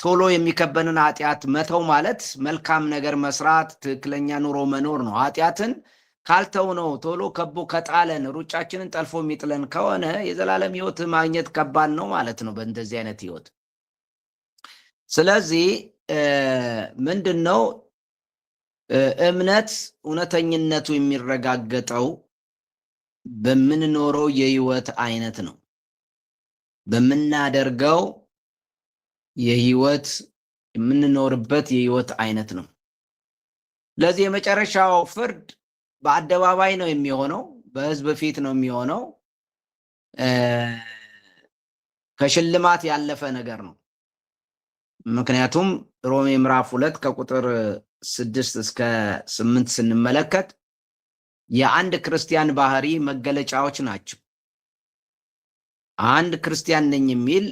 ቶሎ የሚከበንን ኃጢአት መተው ማለት መልካም ነገር መስራት፣ ትክክለኛ ኑሮ መኖር ነው። ኃጢአትን ካልተው ነው ቶሎ ከቦ ከጣለን ሩጫችንን ጠልፎ የሚጥለን ከሆነ የዘላለም ህይወት ማግኘት ከባድ ነው ማለት ነው በእንደዚህ አይነት ህይወት። ስለዚህ ምንድን ነው እምነት እውነተኝነቱ የሚረጋገጠው በምንኖረው የህይወት አይነት ነው፣ በምናደርገው የህይወት የምንኖርበት የህይወት አይነት ነው። ለዚህ የመጨረሻው ፍርድ በአደባባይ ነው የሚሆነው፣ በህዝብ ፊት ነው የሚሆነው። ከሽልማት ያለፈ ነገር ነው። ምክንያቱም ሮሜ ምዕራፍ 2 ከቁጥር 6 እስከ 8 ስንመለከት የአንድ ክርስቲያን ባህሪ መገለጫዎች ናቸው። አንድ ክርስቲያን ነኝ የሚል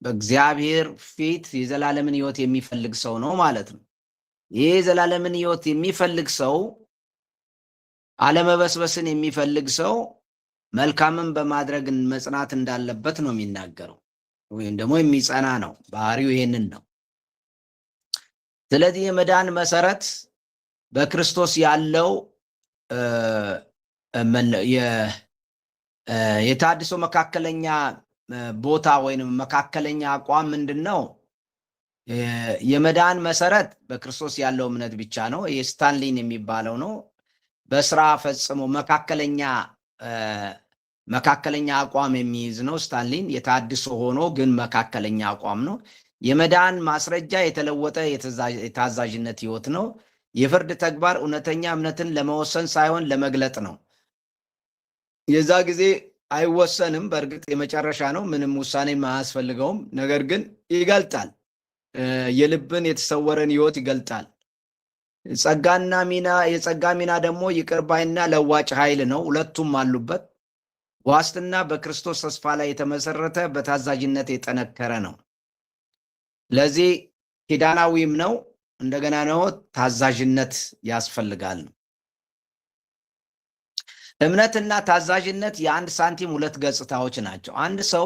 በእግዚአብሔር ፊት የዘላለምን ህይወት የሚፈልግ ሰው ነው ማለት ነው። ይህ የዘላለምን ህይወት የሚፈልግ ሰው፣ አለመበስበስን የሚፈልግ ሰው መልካምን በማድረግ መጽናት እንዳለበት ነው የሚናገረው፣ ወይም ደግሞ የሚጸና ነው። ባህሪው ይሄንን ነው። ስለዚህ የመዳን መሰረት በክርስቶስ ያለው የታድሶ መካከለኛ ቦታ ወይንም መካከለኛ አቋም ምንድን ነው? የመዳን መሰረት በክርስቶስ ያለው እምነት ብቻ ነው። የስታንሊን የሚባለው ነው። በስራ ፈጽሞ መካከለኛ አቋም የሚይዝ ነው። ስታንሊን የታድሶ ሆኖ ግን መካከለኛ አቋም ነው። የመዳን ማስረጃ የተለወጠ የታዛዥነት ህይወት ነው። የፍርድ ተግባር እውነተኛ እምነትን ለመወሰን ሳይሆን ለመግለጥ ነው። የዛ ጊዜ አይወሰንም። በእርግጥ የመጨረሻ ነው፣ ምንም ውሳኔ አያስፈልገውም። ነገር ግን ይገልጣል። የልብን የተሰወረን ህይወት ይገልጣል። የጸጋ ሚና ደግሞ ይቅርባይና ለዋጭ ኃይል ነው። ሁለቱም አሉበት። ዋስትና በክርስቶስ ተስፋ ላይ የተመሰረተ በታዛዥነት የጠነከረ ነው። ለዚህ ኪዳናዊም ነው። እንደገና ነው ታዛዥነት ያስፈልጋል። እምነትና ታዛዥነት የአንድ ሳንቲም ሁለት ገጽታዎች ናቸው። አንድ ሰው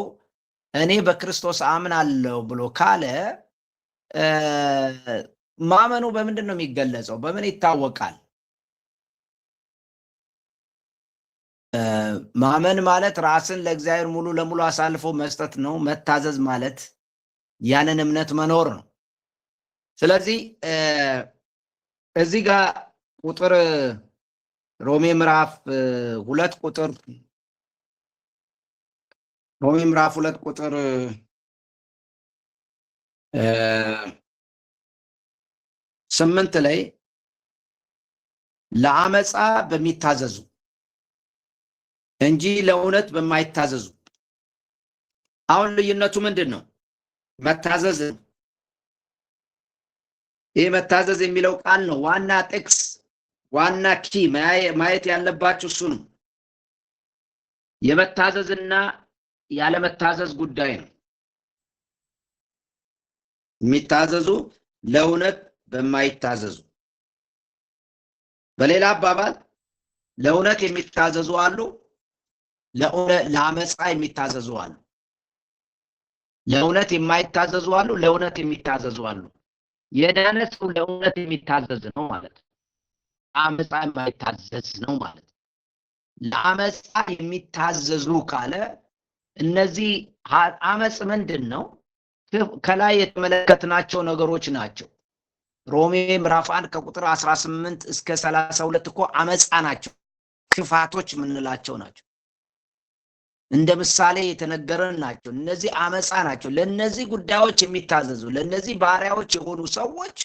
እኔ በክርስቶስ አምናለሁ ብሎ ካለ ማመኑ በምንድን ነው የሚገለጸው? በምን ይታወቃል? ማመን ማለት ራስን ለእግዚአብሔር ሙሉ ለሙሉ አሳልፎ መስጠት ነው። መታዘዝ ማለት ያንን እምነት መኖር ነው። ስለዚህ እዚህ ጋር ቁጥር ሮሜ ምዕራፍ 2 ቁጥር 8 ላይ ለአመፃ በሚታዘዙ እንጂ ለእውነት በማይታዘዙ። አሁን ልዩነቱ ምንድን ነው? መታዘዝ። ይህ መታዘዝ የሚለው ቃል ነው ዋና ጥቅስ፣ ዋና ኪ ማየት ያለባችሁ እሱ ነው። የመታዘዝና ያለመታዘዝ ጉዳይ ነው። የሚታዘዙ ለእውነት በማይታዘዙ። በሌላ አባባል ለእውነት የሚታዘዙ አሉ፣ ለአመፃ የሚታዘዙ አሉ። ለእውነት የማይታዘዙ አሉ፣ ለእውነት የሚታዘዙ አሉ። የዳነ ሰው ለእውነት የሚታዘዝ ነው ማለት ነው። ለአመፃ የማይታዘዝ ነው ማለት ነው። ለአመፃ የሚታዘዙ ካለ እነዚህ አመፅ ምንድን ነው? ከላይ የተመለከትናቸው ነገሮች ናቸው። ሮሜ ምዕራፍ 1 ከቁጥር 18 እስከ 32 እኮ አመፃ ናቸው፣ ክፋቶች የምንላቸው ናቸው። እንደ ምሳሌ የተነገረን ናቸው። እነዚህ አመፃ ናቸው። ለእነዚህ ጉዳዮች የሚታዘዙ ለእነዚህ ባሪያዎች የሆኑ ሰዎች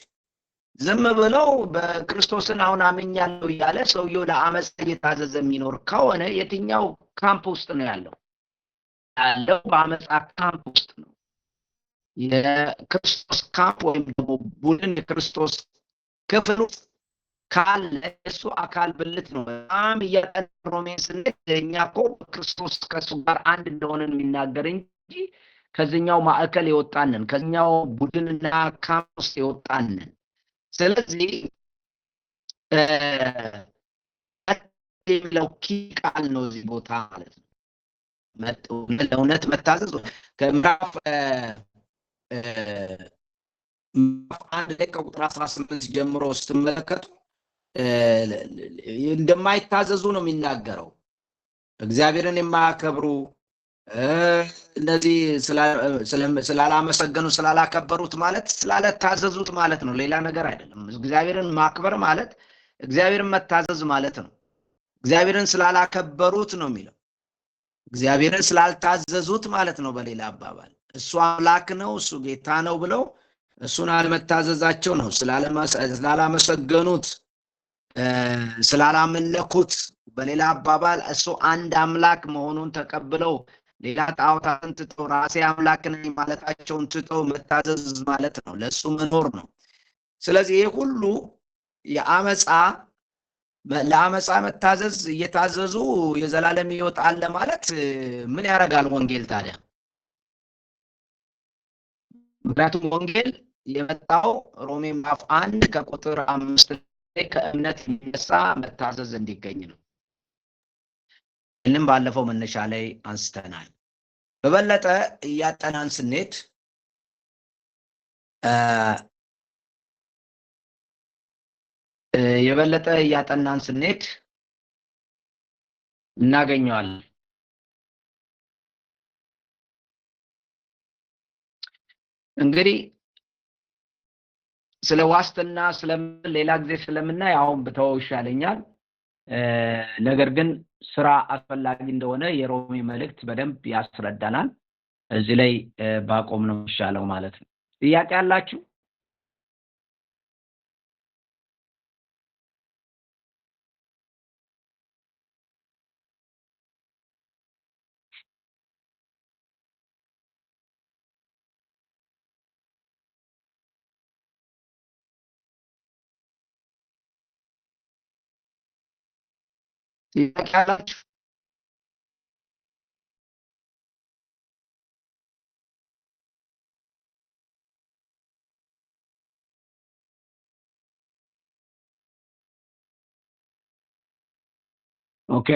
ዝም ብለው በክርስቶስን አሁን አምኛለሁ እያለ ሰውየው ለአመፃ እየታዘዘ የሚኖር ከሆነ የትኛው ካምፕ ውስጥ ነው ያለው? ያለው በአመፃ ካምፕ ውስጥ ነው። የክርስቶስ ካምፕ ወይም ደግሞ ቡድን የክርስቶስ ክፍል ውስጥ ካለ እሱ አካል ብልት ነው። በጣም እያጠን ሮሜን ስንል እኛ እኮ ክርስቶስ ከእሱ ጋር አንድ እንደሆነን የሚናገር እንጂ ከዚህኛው ማዕከል የወጣንን ከዚህኛው ቡድንና ካምፕ ውስጥ የወጣንን። ስለዚህ የሚለው ኪ ቃል ነው እዚህ ቦታ ማለት ነው። ለእውነት መታዘዝ ከምዕራፍ 1 ላይ ከቁጥር 18 ጀምሮ ስትመለከቱ እንደማይታዘዙ ነው የሚናገረው። እግዚአብሔርን የማያከብሩ እነዚህ ስላላመሰገኑ ስላላከበሩት ማለት ስላልታዘዙት ማለት ነው። ሌላ ነገር አይደለም። እግዚአብሔርን ማክበር ማለት እግዚአብሔርን መታዘዝ ማለት ነው። እግዚአብሔርን ስላላከበሩት ነው የሚለው። እግዚአብሔርን ስላልታዘዙት ማለት ነው። በሌላ አባባል እሱ አምላክ ነው፣ እሱ ጌታ ነው ብለው እሱን አለመታዘዛቸው ነው። ስላላመሰገኑት፣ ስላላመለኩት፣ በሌላ አባባል እሱ አንድ አምላክ መሆኑን ተቀብለው ሌላ ጣዖታትን ትተው ራሴ አምላክ ነኝ ማለታቸውን ትተው መታዘዝ ማለት ነው። ለእሱ መኖር ነው። ስለዚህ ይህ ሁሉ ለአመፃ መታዘዝ እየታዘዙ የዘላለም ሕይወት አለ ማለት ምን ያደርጋል ወንጌል ታዲያ? ምክንያቱም ወንጌል የመጣው ሮሜ ምዕራፍ 1 ከቁጥር 5 ላይ ከእምነት የሚነሳ መታዘዝ እንዲገኝ ነው። ይህንም ባለፈው መነሻ ላይ አንስተናል። በበለጠ እያጠናን ስንሄድ እናገኘዋለን። እንግዲህ ስለ ዋስትና ሌላ ጊዜ ስለምናይ አሁን ብተወው ይሻለኛል። ነገር ግን ስራ አስፈላጊ እንደሆነ የሮሜ መልእክት በደንብ ያስረዳናል። እዚህ ላይ ባቆም ነው ይሻለው ማለት ነው። ጥያቄ አላችሁ? ጥያቄ አላችሁ? ኦኬ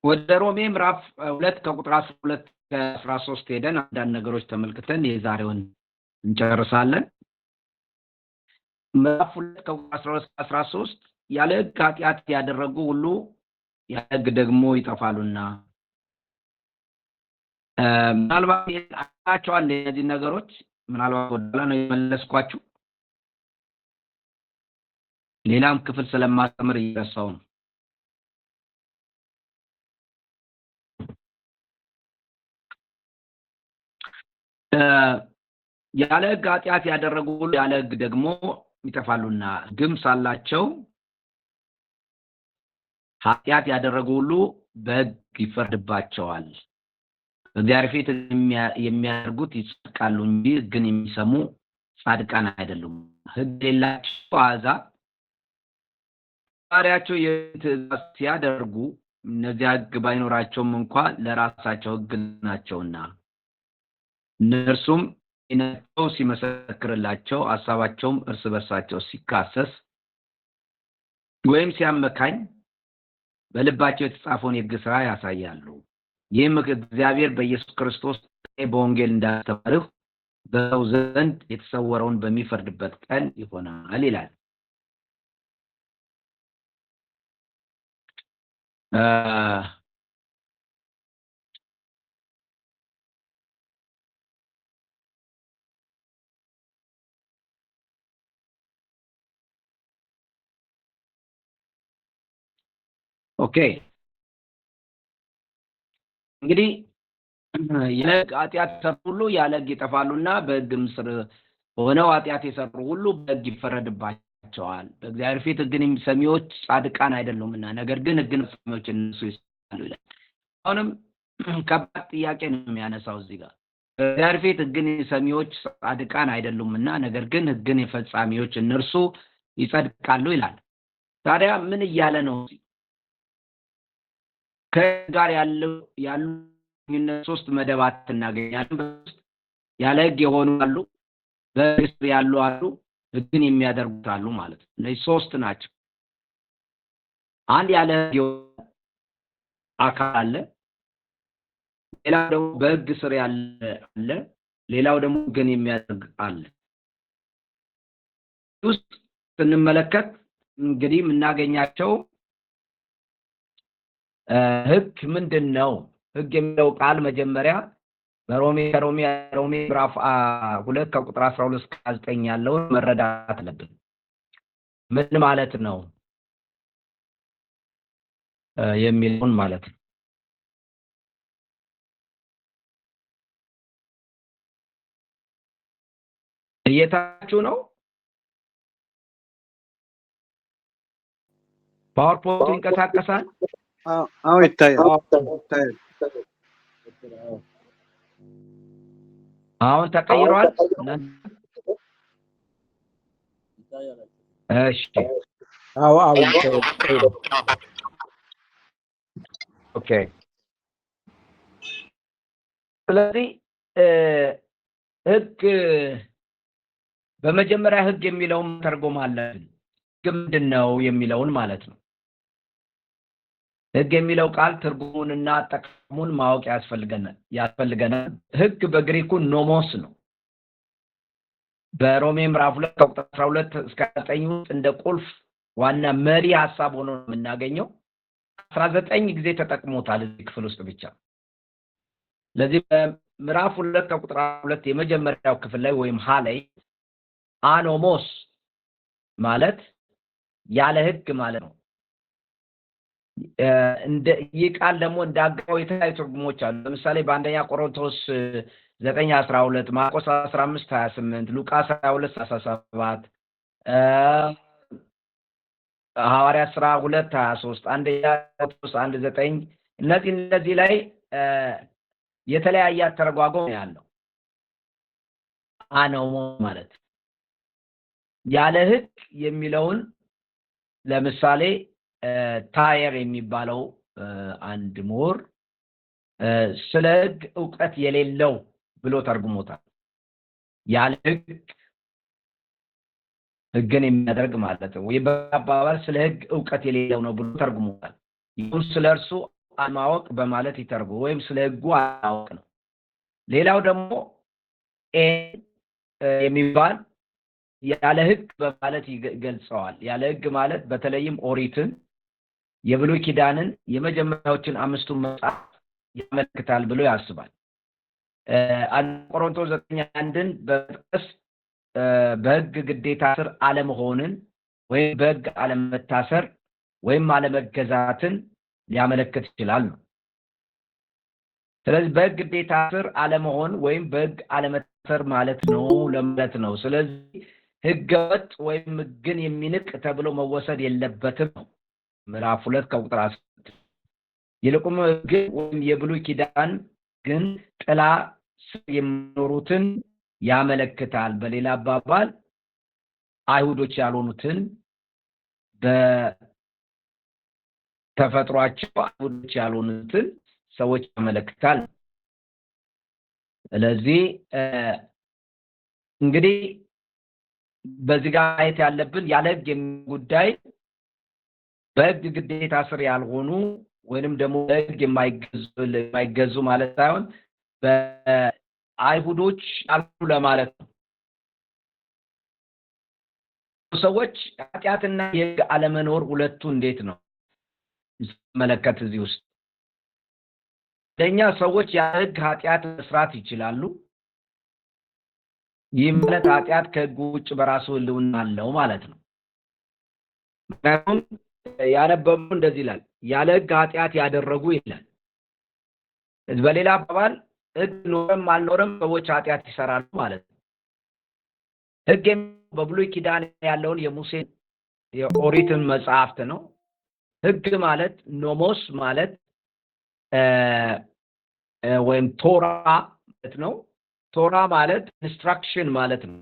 ወደ ሮሜ ምዕራፍ 2 ከቁጥር 12 ከ13 ሄደን አንዳንድ ነገሮች ተመልክተን የዛሬውን እንጨርሳለን። ምዕራፍ 2 ከ12-13 ያለ ሕግ ኃጢአት ያደረጉ ሁሉ ያለ ሕግ ደግሞ ይጠፋሉና። ምናልባት አያቸዋል እነዚህ ነገሮች ምናልባት ወደላ ነው የመለስኳችሁ። ሌላም ክፍል ስለማስተምር እየረሳው ነው። ያለ ሕግ ኃጢአት ያደረጉ ሁሉ ያለ ሕግ ደግሞ ይጠፋሉና ሕግም ሳላቸው ኃጢአት ያደረጉ ሁሉ በሕግ ይፈርድባቸዋል። በእግዚአብሔር ፊት የሚያደርጉት ይጸድቃሉ እንጂ ሕግን የሚሰሙ ጻድቃን አይደሉም። ሕግ የሌላቸው አሕዛብ ባሪያቸው የትእዛዝ ሲያደርጉ እነዚያ ሕግ ባይኖራቸውም እንኳን ለራሳቸው ሕግ ናቸውና እነርሱም ዓይናቸው ሲመሰክርላቸው ሐሳባቸውም እርስ በርሳቸው ሲካሰስ ወይም ሲያመካኝ በልባቸው የተጻፈውን የሕግ ሥራ ያሳያሉ። ይህም እግዚአብሔር በኢየሱስ ክርስቶስ በወንጌል እንዳስተማርሁ በሰው ዘንድ የተሰወረውን በሚፈርድበት ቀን ይሆናል ይላል። ኦኬ እንግዲህ ያለ ሕግ ኃጢአት የሰሩ ሁሉ ያለ ሕግ ይጠፋሉና በሕግም ስር ሆነው ኃጢአት የሰሩ ሁሉ በሕግ ይፈረድባቸዋል። በእግዚአብሔር ፊት ሕግን ሰሚዎች ጻድቃን አይደሉምና ነገር ግን ሕግን ፈጻሚዎች እነሱ ይሰጣሉ ይላል። አሁንም ከባድ ጥያቄ ነው የሚያነሳው እዚህ ጋር። በእግዚአብሔር ፊት ሕግን ሰሚዎች ጻድቃን አይደሉምና ነገር ግን ሕግን ፈጻሚዎች እነርሱ ይጸድቃሉ ይላል። ታዲያ ምን እያለ ነው? ከጋር ያሉ ሶስት መደባት እናገኛለን። ያለ ሕግ የሆኑ አሉ፣ በሕግ ያሉ አሉ፣ ሕግን የሚያደርጉት አሉ ማለት ነው። እነዚህ ሶስት ናቸው። አንድ ያለ ሕግ አካል አለ፣ ሌላው ደግሞ በሕግ ስር ያለ አለ፣ ሌላው ደግሞ ሕግን የሚያደርግ አለ። ውስጥ ስንመለከት እንግዲህ የምናገኛቸው ሕግ ምንድን ነው? ሕግ የሚለው ቃል መጀመሪያ በሮሜ ምዕራፍ 2 ከቁጥር 12 እስከ 19 ያለውን መረዳት አለብን። ምን ማለት ነው የሚለውን ማለት ነው። እየታችሁ ነው? ፓወርፖይንት ይንቀሳቀሳል? አዎ ይታያል። አሁን ተቀይሯል። እሺ አዎ ኦኬ። ስለዚህ ሕግ በመጀመሪያ ሕግ የሚለውን ተርጎም አለን። ሕግ ምንድን ነው የሚለውን ማለት ነው። ሕግ የሚለው ቃል ትርጉሙንና አጠቃቀሙን ማወቅ ያስፈልገናል። ሕግ በግሪኩ ኖሞስ ነው። በሮሜ ምዕራፍ 2 ከቁጥር 12 እስከ 9 ውስጥ እንደ ቁልፍ ዋና መሪ ሐሳብ ሆኖ የምናገኘው 19 ጊዜ ተጠቅሞታል እዚህ ክፍል ውስጥ ብቻ። ለዚህ በምዕራፍ 2 ከቁጥር 2 የመጀመሪያው ክፍል ላይ ወይም ሀ ላይ አኖሞስ ማለት ያለ ሕግ ማለት ነው። ይህ ቃል ደግሞ እንዳጋው የተለያዩ ትርጉሞች አሉ። ለምሳሌ በአንደኛ ቆሮንቶስ 9:12፣ ማርቆስ 15:28፣ ሉቃስ 22:17፣ ሐዋርያት ሥራ 2:23፣ አንደኛ ጴጥሮስ 1:9 እነዚህ ላይ የተለያየ አተረጓጎም ያለው አኖሞ ማለት ያለ ሕግ የሚለውን ለምሳሌ ታየር የሚባለው አንድ ምሁር ስለ ሕግ ዕውቀት የሌለው ብሎ ተርጉሞታል። ያለ ሕግን የሚያደርግ ማለት ነው። ወይ በአባባል ስለ ሕግ ዕውቀት የሌለው ነው ብሎ ተርጉሞታል። ይሁን ስለ እርሱ አለማወቅ በማለት ይተርጉ ወይም ስለ ሕጉ አለማወቅ ነው። ሌላው ደግሞ የሚባል ያለ ሕግ በማለት ይገልጸዋል። ያለ ሕግ ማለት በተለይም ኦሪትን የብሉይ ኪዳንን የመጀመሪያዎችን 5ቱን መጽሐፍ ያመለክታል ብሎ ያስባል። ቆሮንቶስ 9:1ን በመጥቀስ በሕግ ግዴታ ስር አለመሆንን ወይም በሕግ አለመታሰር ወይም አለመገዛትን ሊያመለክት ይችላል። ስለዚህ በሕግ ግዴታ ስር አለመሆን ወይም በሕግ አለመታሰር ማለት ነው ለማለት ነው። ስለዚህ ሕገወጥ ወይም ሕግን የሚንቅ ተብሎ መወሰድ የለበትም ነው ምዕራፍ 2 ከቁጥር 10። ይልቁንም ሕግ ወይም የብሉይ ኪዳን ግን ጥላ ስር የሚኖሩትን ያመለክታል። በሌላ አባባል አይሁዶች ያልሆኑትን በተፈጥሯቸው አይሁዶች ያልሆኑትን ሰዎች ያመለክታል። ስለዚህ እንግዲህ በዚህ ጋር ማየት ያለብን ያለ ሕግ ጉዳይ በሕግ ግዴታ ስር ያልሆኑ ወይንም ደግሞ በሕግ የማይገዙ ማለት ሳይሆን በአይሁዶች ያልሆኑ ለማለት ነው። ሰዎች ኃጢአትና የሕግ አለመኖር ሁለቱ እንዴት ነው መለከት እዚህ ውስጥ ለኛ ሰዎች ያለ ሕግ ኃጢአት መስራት ይችላሉ። ይህ ማለት ኃጢአት ከሕግ ውጭ በራሱ ህልውና አለው ማለት ነው። ምክንያቱም ያነበቡ እንደዚህ ይላል፣ ያለ ሕግ ኃጢአት ያደረጉ ይላል። በሌላ አባባል ሕግ ኖረም አልኖረም ሰዎች ኃጢአት ይሰራሉ ማለት ነው። ሕግ በብሉይ ኪዳን ያለውን የሙሴን የኦሪትን መጽሐፍት ነው። ሕግ ማለት ኖሞስ ማለት ወይም ቶራ ማለት ነው። ቶራ ማለት ኢንስትራክሽን ማለት ነው፣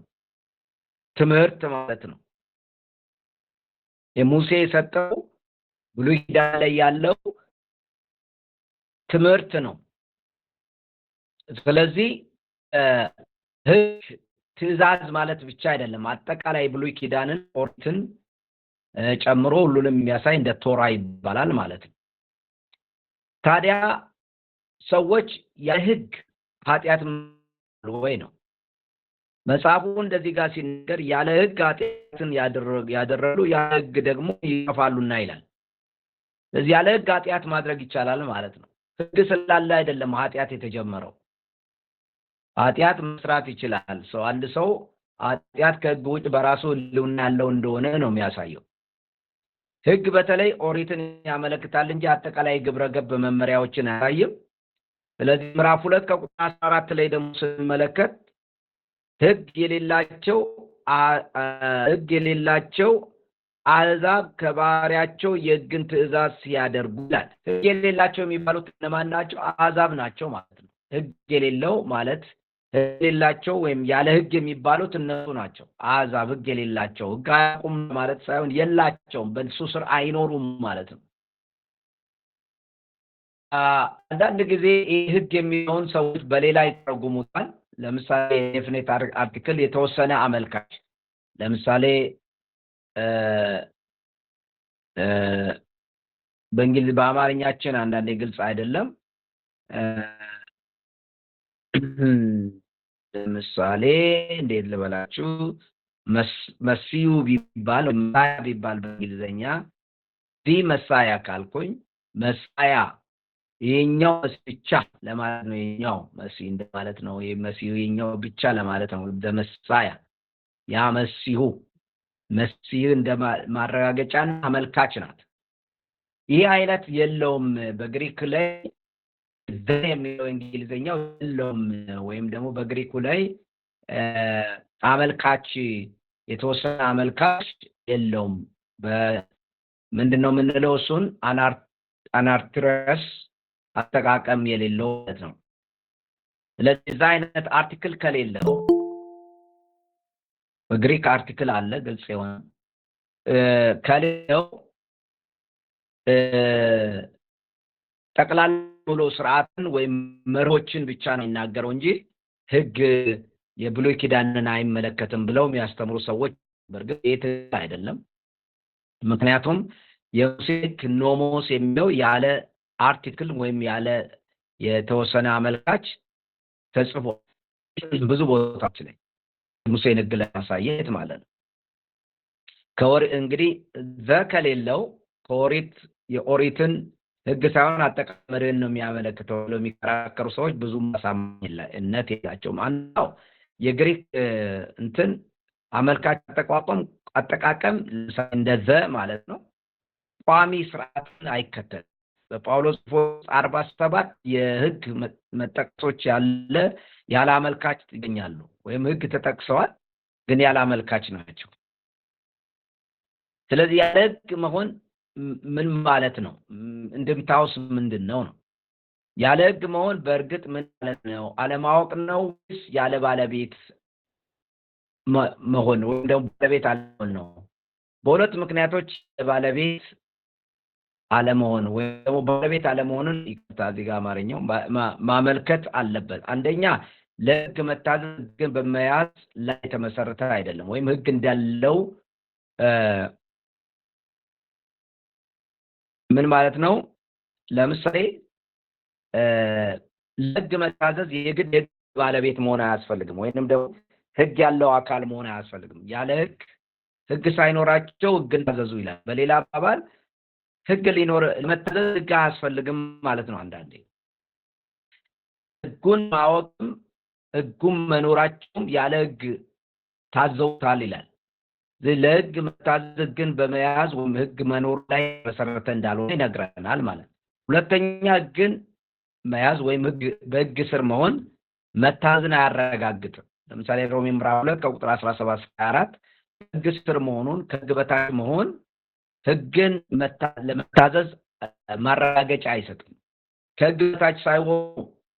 ትምህርት ማለት ነው። የሙሴ የሰጠው ብሉይ ኪዳን ላይ ያለው ትምህርት ነው። ስለዚህ ሕግ ትእዛዝ ማለት ብቻ አይደለም። አጠቃላይ ብሉይ ኪዳንን ኦሪትን ጨምሮ ሁሉንም የሚያሳይ እንደ ቶራ ይባላል ማለት ነው። ታዲያ ሰዎች የሕግ ኃጢአት ወይ ነው መጽሐፉ እንደዚህ ጋር ሲነገር ያለ ሕግ ኃጢአትን ያደረጉ ያለ ሕግ ደግሞ ይጠፋሉና ይላል። ስለዚህ ያለ ሕግ ኃጢአት ማድረግ ይቻላል ማለት ነው። ሕግ ስላለ አይደለም ኃጢአት የተጀመረው። ኃጢአት መስራት ይችላል ሰው። አንድ ሰው ኃጢአት ከሕግ ውጭ በራሱ ህልውና ያለው እንደሆነ ነው የሚያሳየው። ሕግ በተለይ ኦሪትን ያመለክታል እንጂ አጠቃላይ ግብረ ገብ መመሪያዎችን አያሳይም። ስለዚህ ምዕራፍ 2 ከቁጥር 14 ላይ ደግሞ ስንመለከት ሕግ የሌላቸው አሕዛብ ከባህሪያቸው የሕግን ትእዛዝ ሲያደርጉ ይላል። ሕግ የሌላቸው የሚባሉት እነማን ናቸው? አሕዛብ ናቸው ማለት ነው። ሕግ የሌለው ማለት የሌላቸው ወይም ያለ ሕግ የሚባሉት እነሱ ናቸው። አሕዛብ ሕግ የሌላቸው፣ ሕግ አያውቁም ማለት ሳይሆን የላቸውም፣ በእሱ ስር አይኖሩም ማለት ነው። አንዳንድ ጊዜ ሕግ የሚለውን ሰዎች በሌላ ይተረጉሙታል። ለምሳሌ የዴፊኒት አርቲክል የተወሰነ አመልካች፣ ለምሳሌ በእንግሊዝ በአማርኛችን አንዳንዴ ግልጽ አይደለም። ለምሳሌ እንዴት ልበላችሁ፣ መሲሁ ቢባል መሳያ ቢባል በእንግሊዘኛ መሳያ ካልኩኝ መሳያ ይሄኛው ብቻ ለማለት ነው። ይሄኛው መሲህ እንደማለት ነው። ይሄ መሲሁ ይሄኛው ብቻ ለማለት ነው። በመሳያ ያ መሲሁ እንደ ማረጋገጫና አመልካች ናት። ይህ አይነት የለውም በግሪክ ላይ የሚለው እንግሊዘኛው የለውም። ወይም ደግሞ በግሪኩ ላይ አመልካች የተወሰነ አመልካች የለውም። በምንድነው የምንለው? እሱን አናርትረስ አጠቃቀም የሌለው ማለት ነው። ስለዚህ አይነት አርቲክል ከሌለው በግሪክ አርቲክል አለ ግልጽ የሆነ ከሌለው ጠቅላላ ብሎ ስርዓትን ወይም መርሆችን ብቻ ነው የሚናገረው እንጂ ሕግ የብሉይ ኪዳንን አይመለከትም ብለው የሚያስተምሩ ሰዎች በእርግጥ ትክክል አይደለም። ምክንያቱም የሙሴ ሕግ ኖሞስ የሚለው ያለ አርቲክል ወይም ያለ የተወሰነ አመልካች ተጽፎ ብዙ ቦታዎች ላይ ሙሴን ሕግ ለማሳየት ማለት ነው። እንግዲህ ዘከሌለው ከኦሪት የኦሪትን ሕግ ሳይሆን አጠቃመርን ነው የሚያመለክተው ለሚከራከሩ ሰዎች ብዙ ማሳመኝነት የላቸውም። አንደኛው የግሪክ እንትን አመልካች አጠቃቀም እንደዘ ማለት ነው ቋሚ ስርዓትን አይከተልም። በጳውሎስ 47 የሕግ መጠቅሶች ያለ አመልካች ይገኛሉ ወይም ሕግ ተጠቅሰዋል ግን ያለ አመልካች ናቸው። ስለዚህ ያለ ሕግ መሆን ምን ማለት ነው? እንድምታውስ ምንድነው ነው? ያለ ሕግ መሆን በእርግጥ ምን ማለት ነው? አለማወቅ ነው ወይስ ያለ ባለቤት መሆን ወይም ደግሞ ባለቤት አለመሆን ነው? በሁለት ምክንያቶች ባለቤት አለመሆን ወይም ደግሞ ባለቤት አለመሆንን ይቅርታ እዚህ ጋር አማርኛው ማመልከት አለበት። አንደኛ ለሕግ መታዘዝ ግን በመያዝ ላይ የተመሰረተ አይደለም ወይም ሕግ እንዳለው ምን ማለት ነው? ለምሳሌ ለሕግ መታዘዝ የግድ ባለቤት መሆን አያስፈልግም ወይንም ደግሞ ሕግ ያለው አካል መሆን አያስፈልግም። ያለ ሕግ ሳይኖራቸው ሕግን ታዘዙ ይላል። በሌላ አባባል ሕግ ሊኖር ለመታዘዝ ሕግ አያስፈልግም ማለት ነው። አንዳንዴ ሕጉን ማወቅም ሕጉም መኖራቸውም ያለ ሕግ ታዘውታል ይላል። ለሕግ መታዘዝ ግን በመያዝ ወይም ሕግ መኖር ላይ መሰረተ እንዳልሆነ ይነግረናል ማለት ነው። ሁለተኛ ሕግን መያዝ ወይም በሕግ ስር መሆን መታዘዝን አያረጋግጥም። ለምሳሌ ሮሜ ምዕራፍ 2 ከቁጥር 17 እስከ 24 ሕግ ስር መሆኑን ከሕግ በታች መሆን ሕግን ለመታዘዝ ማረጋገጫ አይሰጥም። ከሕግ በታች ሳይሆኑ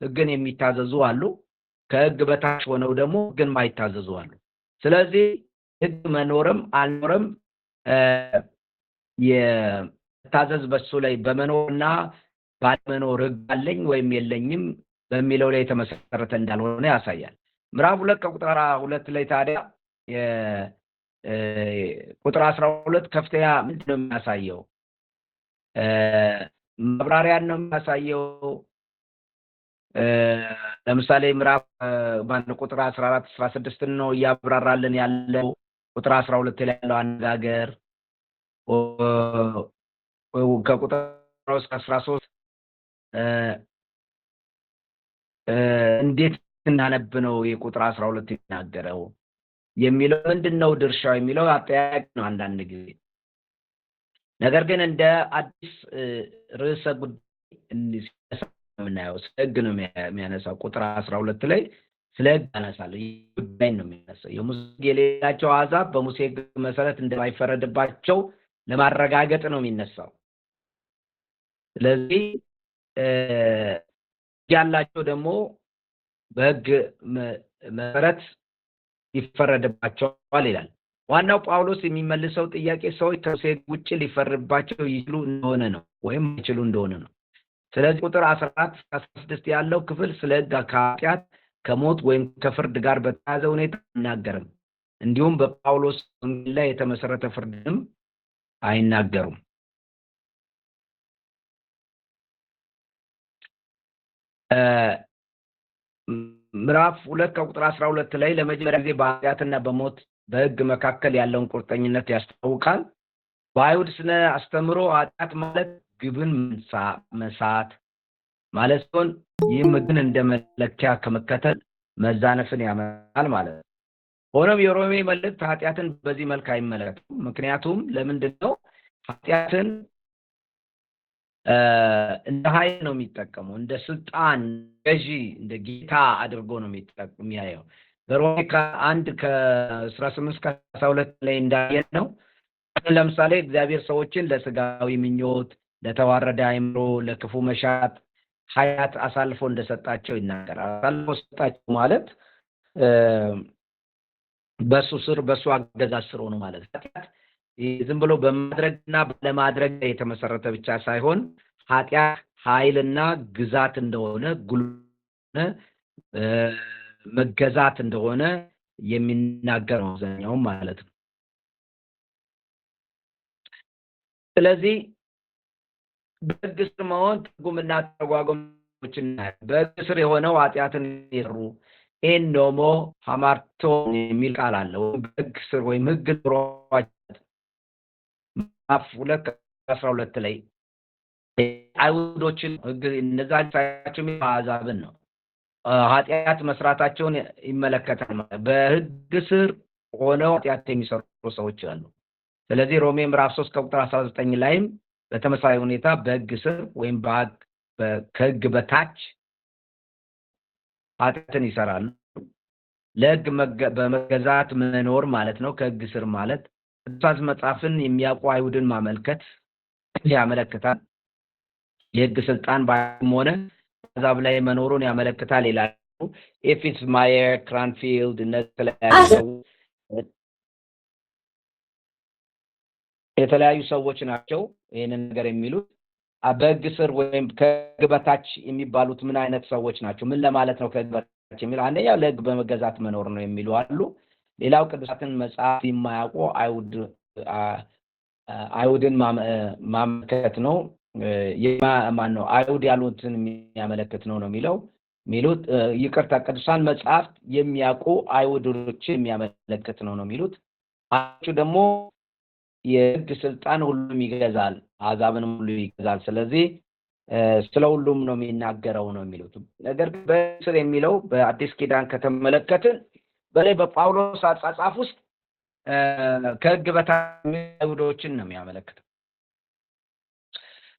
ሕግን የሚታዘዙ አሉ፣ ከሕግ በታች ሆነው ደግሞ ሕግን ማይታዘዙ አሉ። ስለዚህ ሕግ መኖርም አልኖርም የመታዘዝ በሱ ላይ በመኖርና ባለመኖር ሕግ አለኝ ወይም የለኝም በሚለው ላይ የተመሰረተ እንዳልሆነ ያሳያል። ምዕራፍ 2 ከቁጥር 2 ላይ ታዲያ ቁጥር 12 ከፍተኛ ምንድነው የሚያሳየው? ማብራሪያን ነው የሚያሳየው። ለምሳሌ ምዕራፍ ቁጥር 14 16 ነው እያብራራልን ያለው። ቁጥር 12 ላይ ያለው አነጋገር ከቁጥር 13 እንዴት እናነብ ነው የቁጥር 12 የሚናገረው የሚለው ምንድነው ድርሻው የሚለው አጠያያቂ ነው አንዳንድ ጊዜ። ነገር ግን እንደ አዲስ ርዕሰ ጉዳይ የምናየው ስለ ሕግ ነው የሚያነሳው። ቁጥር 12 ላይ ስለ ሕግ ያነሳል። ጉዳይ ነው የሚያነሳው። የሙሴ የሌላቸው አሕዛብ በሙሴ ሕግ መሰረት እንደማይፈረድባቸው ለማረጋገጥ ነው የሚነሳው። ስለዚህ ያላቸው ደግሞ በሕግ መሰረት ይፈረድባቸዋል ይላል። ዋናው ጳውሎስ የሚመልሰው ጥያቄ ሰዎች ከሙሴ ሕግ ውጭ ሊፈረድባቸው ይችሉ እንደሆነ ነው ወይም ይችሉ እንደሆነ ነው። ስለዚህ ቁጥር 14 እስከ 16 ያለው ክፍል ስለ ሕግ ከኃጢአት ከሞት ወይም ከፍርድ ጋር በተያያዘ ሁኔታ አይናገርም። እንዲሁም በጳውሎስ ወንጌል ላይ የተመሰረተ ፍርድንም አይናገሩም። ምዕራፍ 2 ከቁጥር 12 ላይ ለመጀመሪያ ጊዜ በኃጢአትና በሞት በሕግ መካከል ያለውን ቁርጠኝነት ያስታውቃል። በአይሁድ ስነ አስተምሮ ኃጢአት ማለት ግብን መሳት ማለት ሲሆን ይህም ሕግን እንደ መለኪያ ከመከተል መዛነፍን ያመጣል ማለት ነው። ሆኖም የሮሜ መልእክት ኃጢአትን በዚህ መልክ አይመለከትም። ምክንያቱም ለምንድን ነው ኃጢአትን እንደ ኃይል ነው የሚጠቀመው፣ እንደ ስልጣን ገዢ እንደ ጌታ አድርጎ ነው የሚያየው። በሮሜ 1 ከ18 እስከ 12 ላይ እንዳየን ነው። ለምሳሌ እግዚአብሔር ሰዎችን ለስጋዊ ምኞት፣ ለተዋረደ አእምሮ፣ ለክፉ መሻት ኃጢአት አሳልፎ እንደሰጣቸው ይናገራል። አሳልፎ ሰጣቸው ማለት በሱ አገዛዝ ስር ሆኖ ማለት ኃጢአት ዝም ብሎ በማድረግና ባለማድረግ የተመሰረተ ብቻ ሳይሆን ኃጢአት ኃይልና ግዛት እንደሆነ መገዛት እንደሆነ የሚናገር ነው አብዛኛው ማለት ነው። ስለዚህ በሕግ ስር መሆን ትርጉምና ተጓጉሞችን በሕግ ስር የሆነው ኃጢአትን የሰሩ ኤኖሞ ሀማርቶ የሚል ቃል አለ። በሕግ ስር ወይም ሕግ ኑሯቸው ምዕራፍ 2:12 ላይ አይሁዶችን ሕግ እነዛ ሳያቸው አሕዛብን ነው ኃጢአት መስራታቸውን ይመለከታል። በሕግ ስር ሆነው ኃጢአት የሚሰሩ ሰዎች አሉ። ስለዚህ ሮሜ ምዕራፍ 3:19 ላይም በተመሳሳይ ሁኔታ በሕግ ስር ወይም ከሕግ በታች ኃጢአትን ይሰራሉ። ለሕግ በመገዛት መኖር ማለት ነው። ከሕግ ስር ማለት ቅዱሳት መጽሐፍን የሚያውቁ አይሁድን ማመልከት ያመለክታል። የሕግ ስልጣን ባይም ሆነ አሕዛብ ላይ መኖሩን ያመለክታል ይላሉ። ኤፊስ ማየር፣ ክራንፊልድ የተለያዩ ሰዎች ናቸው ይህንን ነገር የሚሉት። በሕግ ስር ወይም ከሕግ በታች የሚባሉት ምን አይነት ሰዎች ናቸው? ምን ለማለት ነው ከሕግ በታች የሚለው? አንደኛው ለሕግ በመገዛት መኖር ነው የሚሉ አሉ። ሌላው ቅዱሳትን መጽሐፍ የማያውቁ አይሁድን ማመልከት ነው። ማን ነው አይሁድ ያሉትን የሚያመለክት ነው የሚሉት። ይቅርታ፣ ቅዱሳን መጽሐፍት የሚያውቁ አይሁዶችን የሚያመለክት ነው የሚሉት። አንቺ ደግሞ የሕግ ስልጣን ሁሉም ይገዛል፣ አሕዛብንም ሁሉ ይገዛል። ስለዚህ ስለ ሁሉም ነው የሚናገረው ነው የሚሉት። ነገር ግን በስር የሚለው በአዲስ ኪዳን ከተመለከትን በላይ በጳውሎስ አጻጻፍ ውስጥ ከሕግ በታች አይሁዶችን ነው የሚያመለክተው።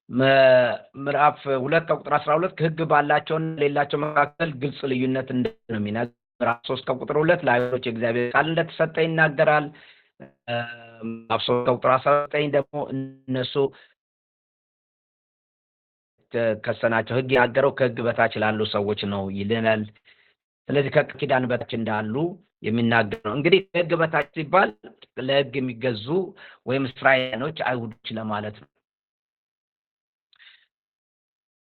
ምዕራፍ 2:12 ሕግ ባላቸውና ሌላቸው መካከል ግልጽ ልዩነት እንዳለ ነው የሚናገር። ምዕራፍ 3:2 ለአይሁዶች የእግዚአብሔር ቃል እንደተሰጠ ይናገራል። ምዕራፍ 3:19 ደግሞ እነሱ ከሰናቸው ሕግ ያገረው ከሕግ በታች ላሉ ሰዎች ነው ይልናል። ስለዚህ ከኪዳን በታች እንዳሉ የሚናገር ነው። እንግዲህ ከሕግ በታች ሲባል ለሕግ የሚገዙ ወይም እስራኤላውያኖች አይሁዶች ለማለት ነው።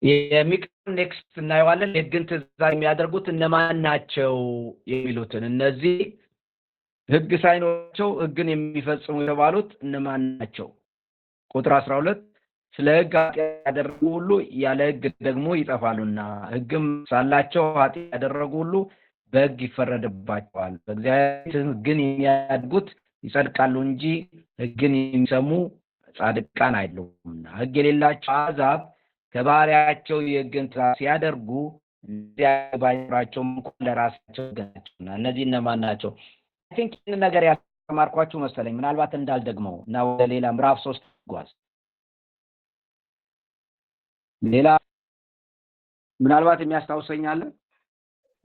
የሚቀጥለው ኔክስት እናየዋለን። ሕግን ትእዛዝ የሚያደርጉት እነማን ናቸው የሚሉትን እነዚህ ሕግ ሳይኖራቸው ሕግን የሚፈጽሙ የተባሉት እነማን ናቸው? ቁጥር 12 ስለ ሕግ ኃጢአት ያደረጉ ሁሉ ያለ ሕግ ደግሞ ይጠፋሉና ሕግም ሳላቸው ኃጢአት ያደረጉ ሁሉ በሕግ ይፈረድባቸዋል። በእግዚአብሔር ሕግን የሚያደርጉት ይጸድቃሉ እንጂ ሕግን የሚሰሙ ጻድቃን አይደሉምና። ሕግ የሌላቸው አሕዛብ ከባህሪያቸው የሕግን ትእዛዝ ሲያደርጉ ባይኖራቸውም እንኳን ለራሳቸው ሕግ ናቸውና። እነዚህ እነማን ናቸው? አይ ቲንክ ይህን ነገር ያስተማርኳችሁ መሰለኝ። ምናልባት እንዳልደግመው እና ወደ ሌላ ምዕራፍ 3 ጓዝ ሌላ ምናልባት የሚያስታውሰኝ አለ።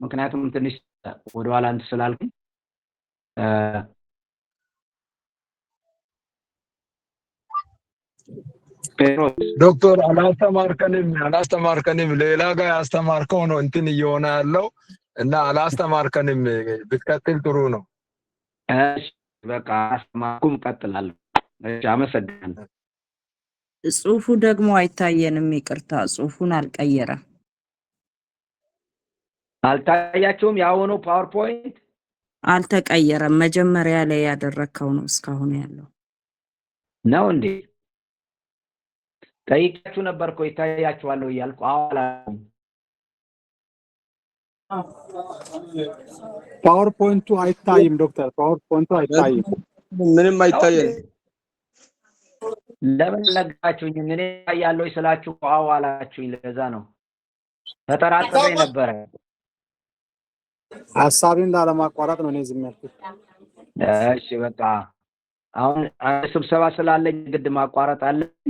ምክንያቱም ትንሽ ወደኋላ እንትን ስላልኩኝ ዶክተር አላስተማርከንም። ሌላ ጋር ያስተማርከው ነው እንትን እየሆነ ያለው እና አላስተማርከንም። ብትቀጥል ጥሩ ነው። እሺ በቃ አስተማርኩም፣ ቀጥላለሁ። እሺ አመሰግናለሁ። ጽሁፉ ደግሞ አይታየንም። ይቅርታ፣ ጽሁፉን አልቀየረም። አልታያችሁም? ያው ነው ፓወርፖይንት አልተቀየረም። መጀመሪያ ላይ ያደረከው ነው እስካሁን ያለው ነው እንዴ? ጠይቃችሁ ነበር እኮ ይታያችኋል እያልኩ አዋላ ፓወርፖይንቱ አይታይም ዶክተር፣ ፓወርፖይንቱ አይታይም፣ ምንም አይታየን። ለምን ነግራችሁኝ? እኔ ያለው ስላችሁ አዋላችሁኝ። ለዛ ነው ተጠራጥሬ ነበረ። ሐሳቤን ላለማቋረጥ ነው እኔ ዝም ያልኩት። እሺ በቃ አሁን ስብሰባ ስላለኝ ግድ ማቋረጥ አለ።